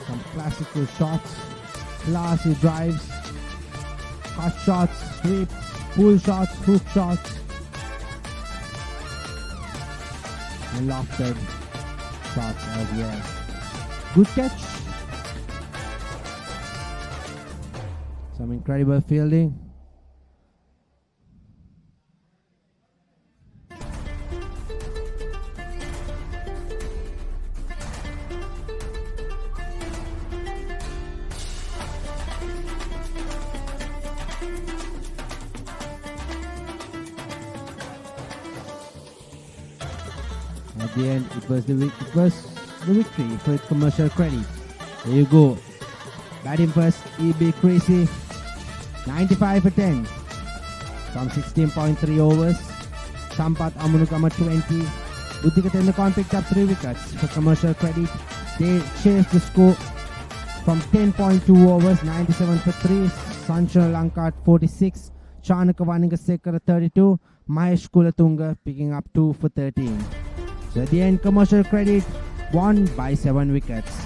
Some classical shots, classy drives, cut shots, sweeps, pull shots, hook shots, and lofted shots as well. Good catch. Some incredible fielding. At the end, it was the victory for Commercial Credit. There you go. Batting first, EB Creasy, 95 for 10 from 16.3 overs. Sampath Amunukama 20. Uddika Tendulkar picked up 3 wickets for Commercial Credit. They chased the score from 10.2 overs, 97 for 3. Sanchana Lanka 46. Chanaka Vaningasekara 32. Mahesh Kulatunga picking up 2 for 13. So at the end, Commercial Credit won by 7 wickets.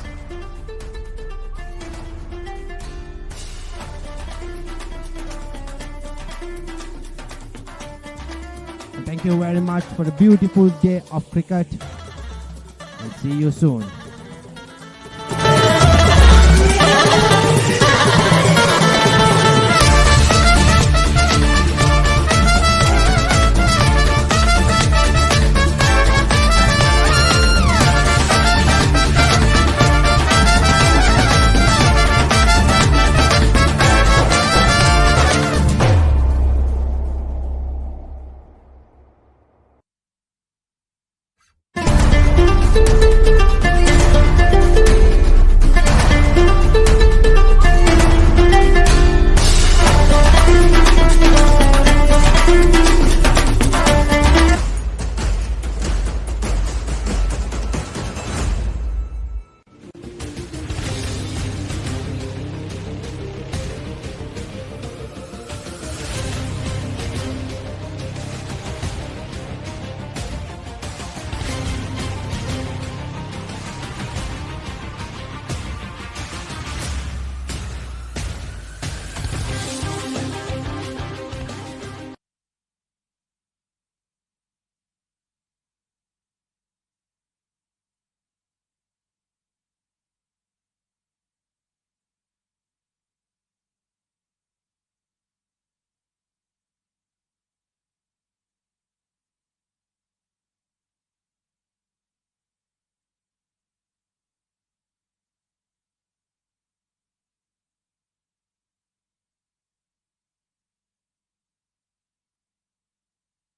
And thank you very much for the beautiful day of cricket. And see you soon.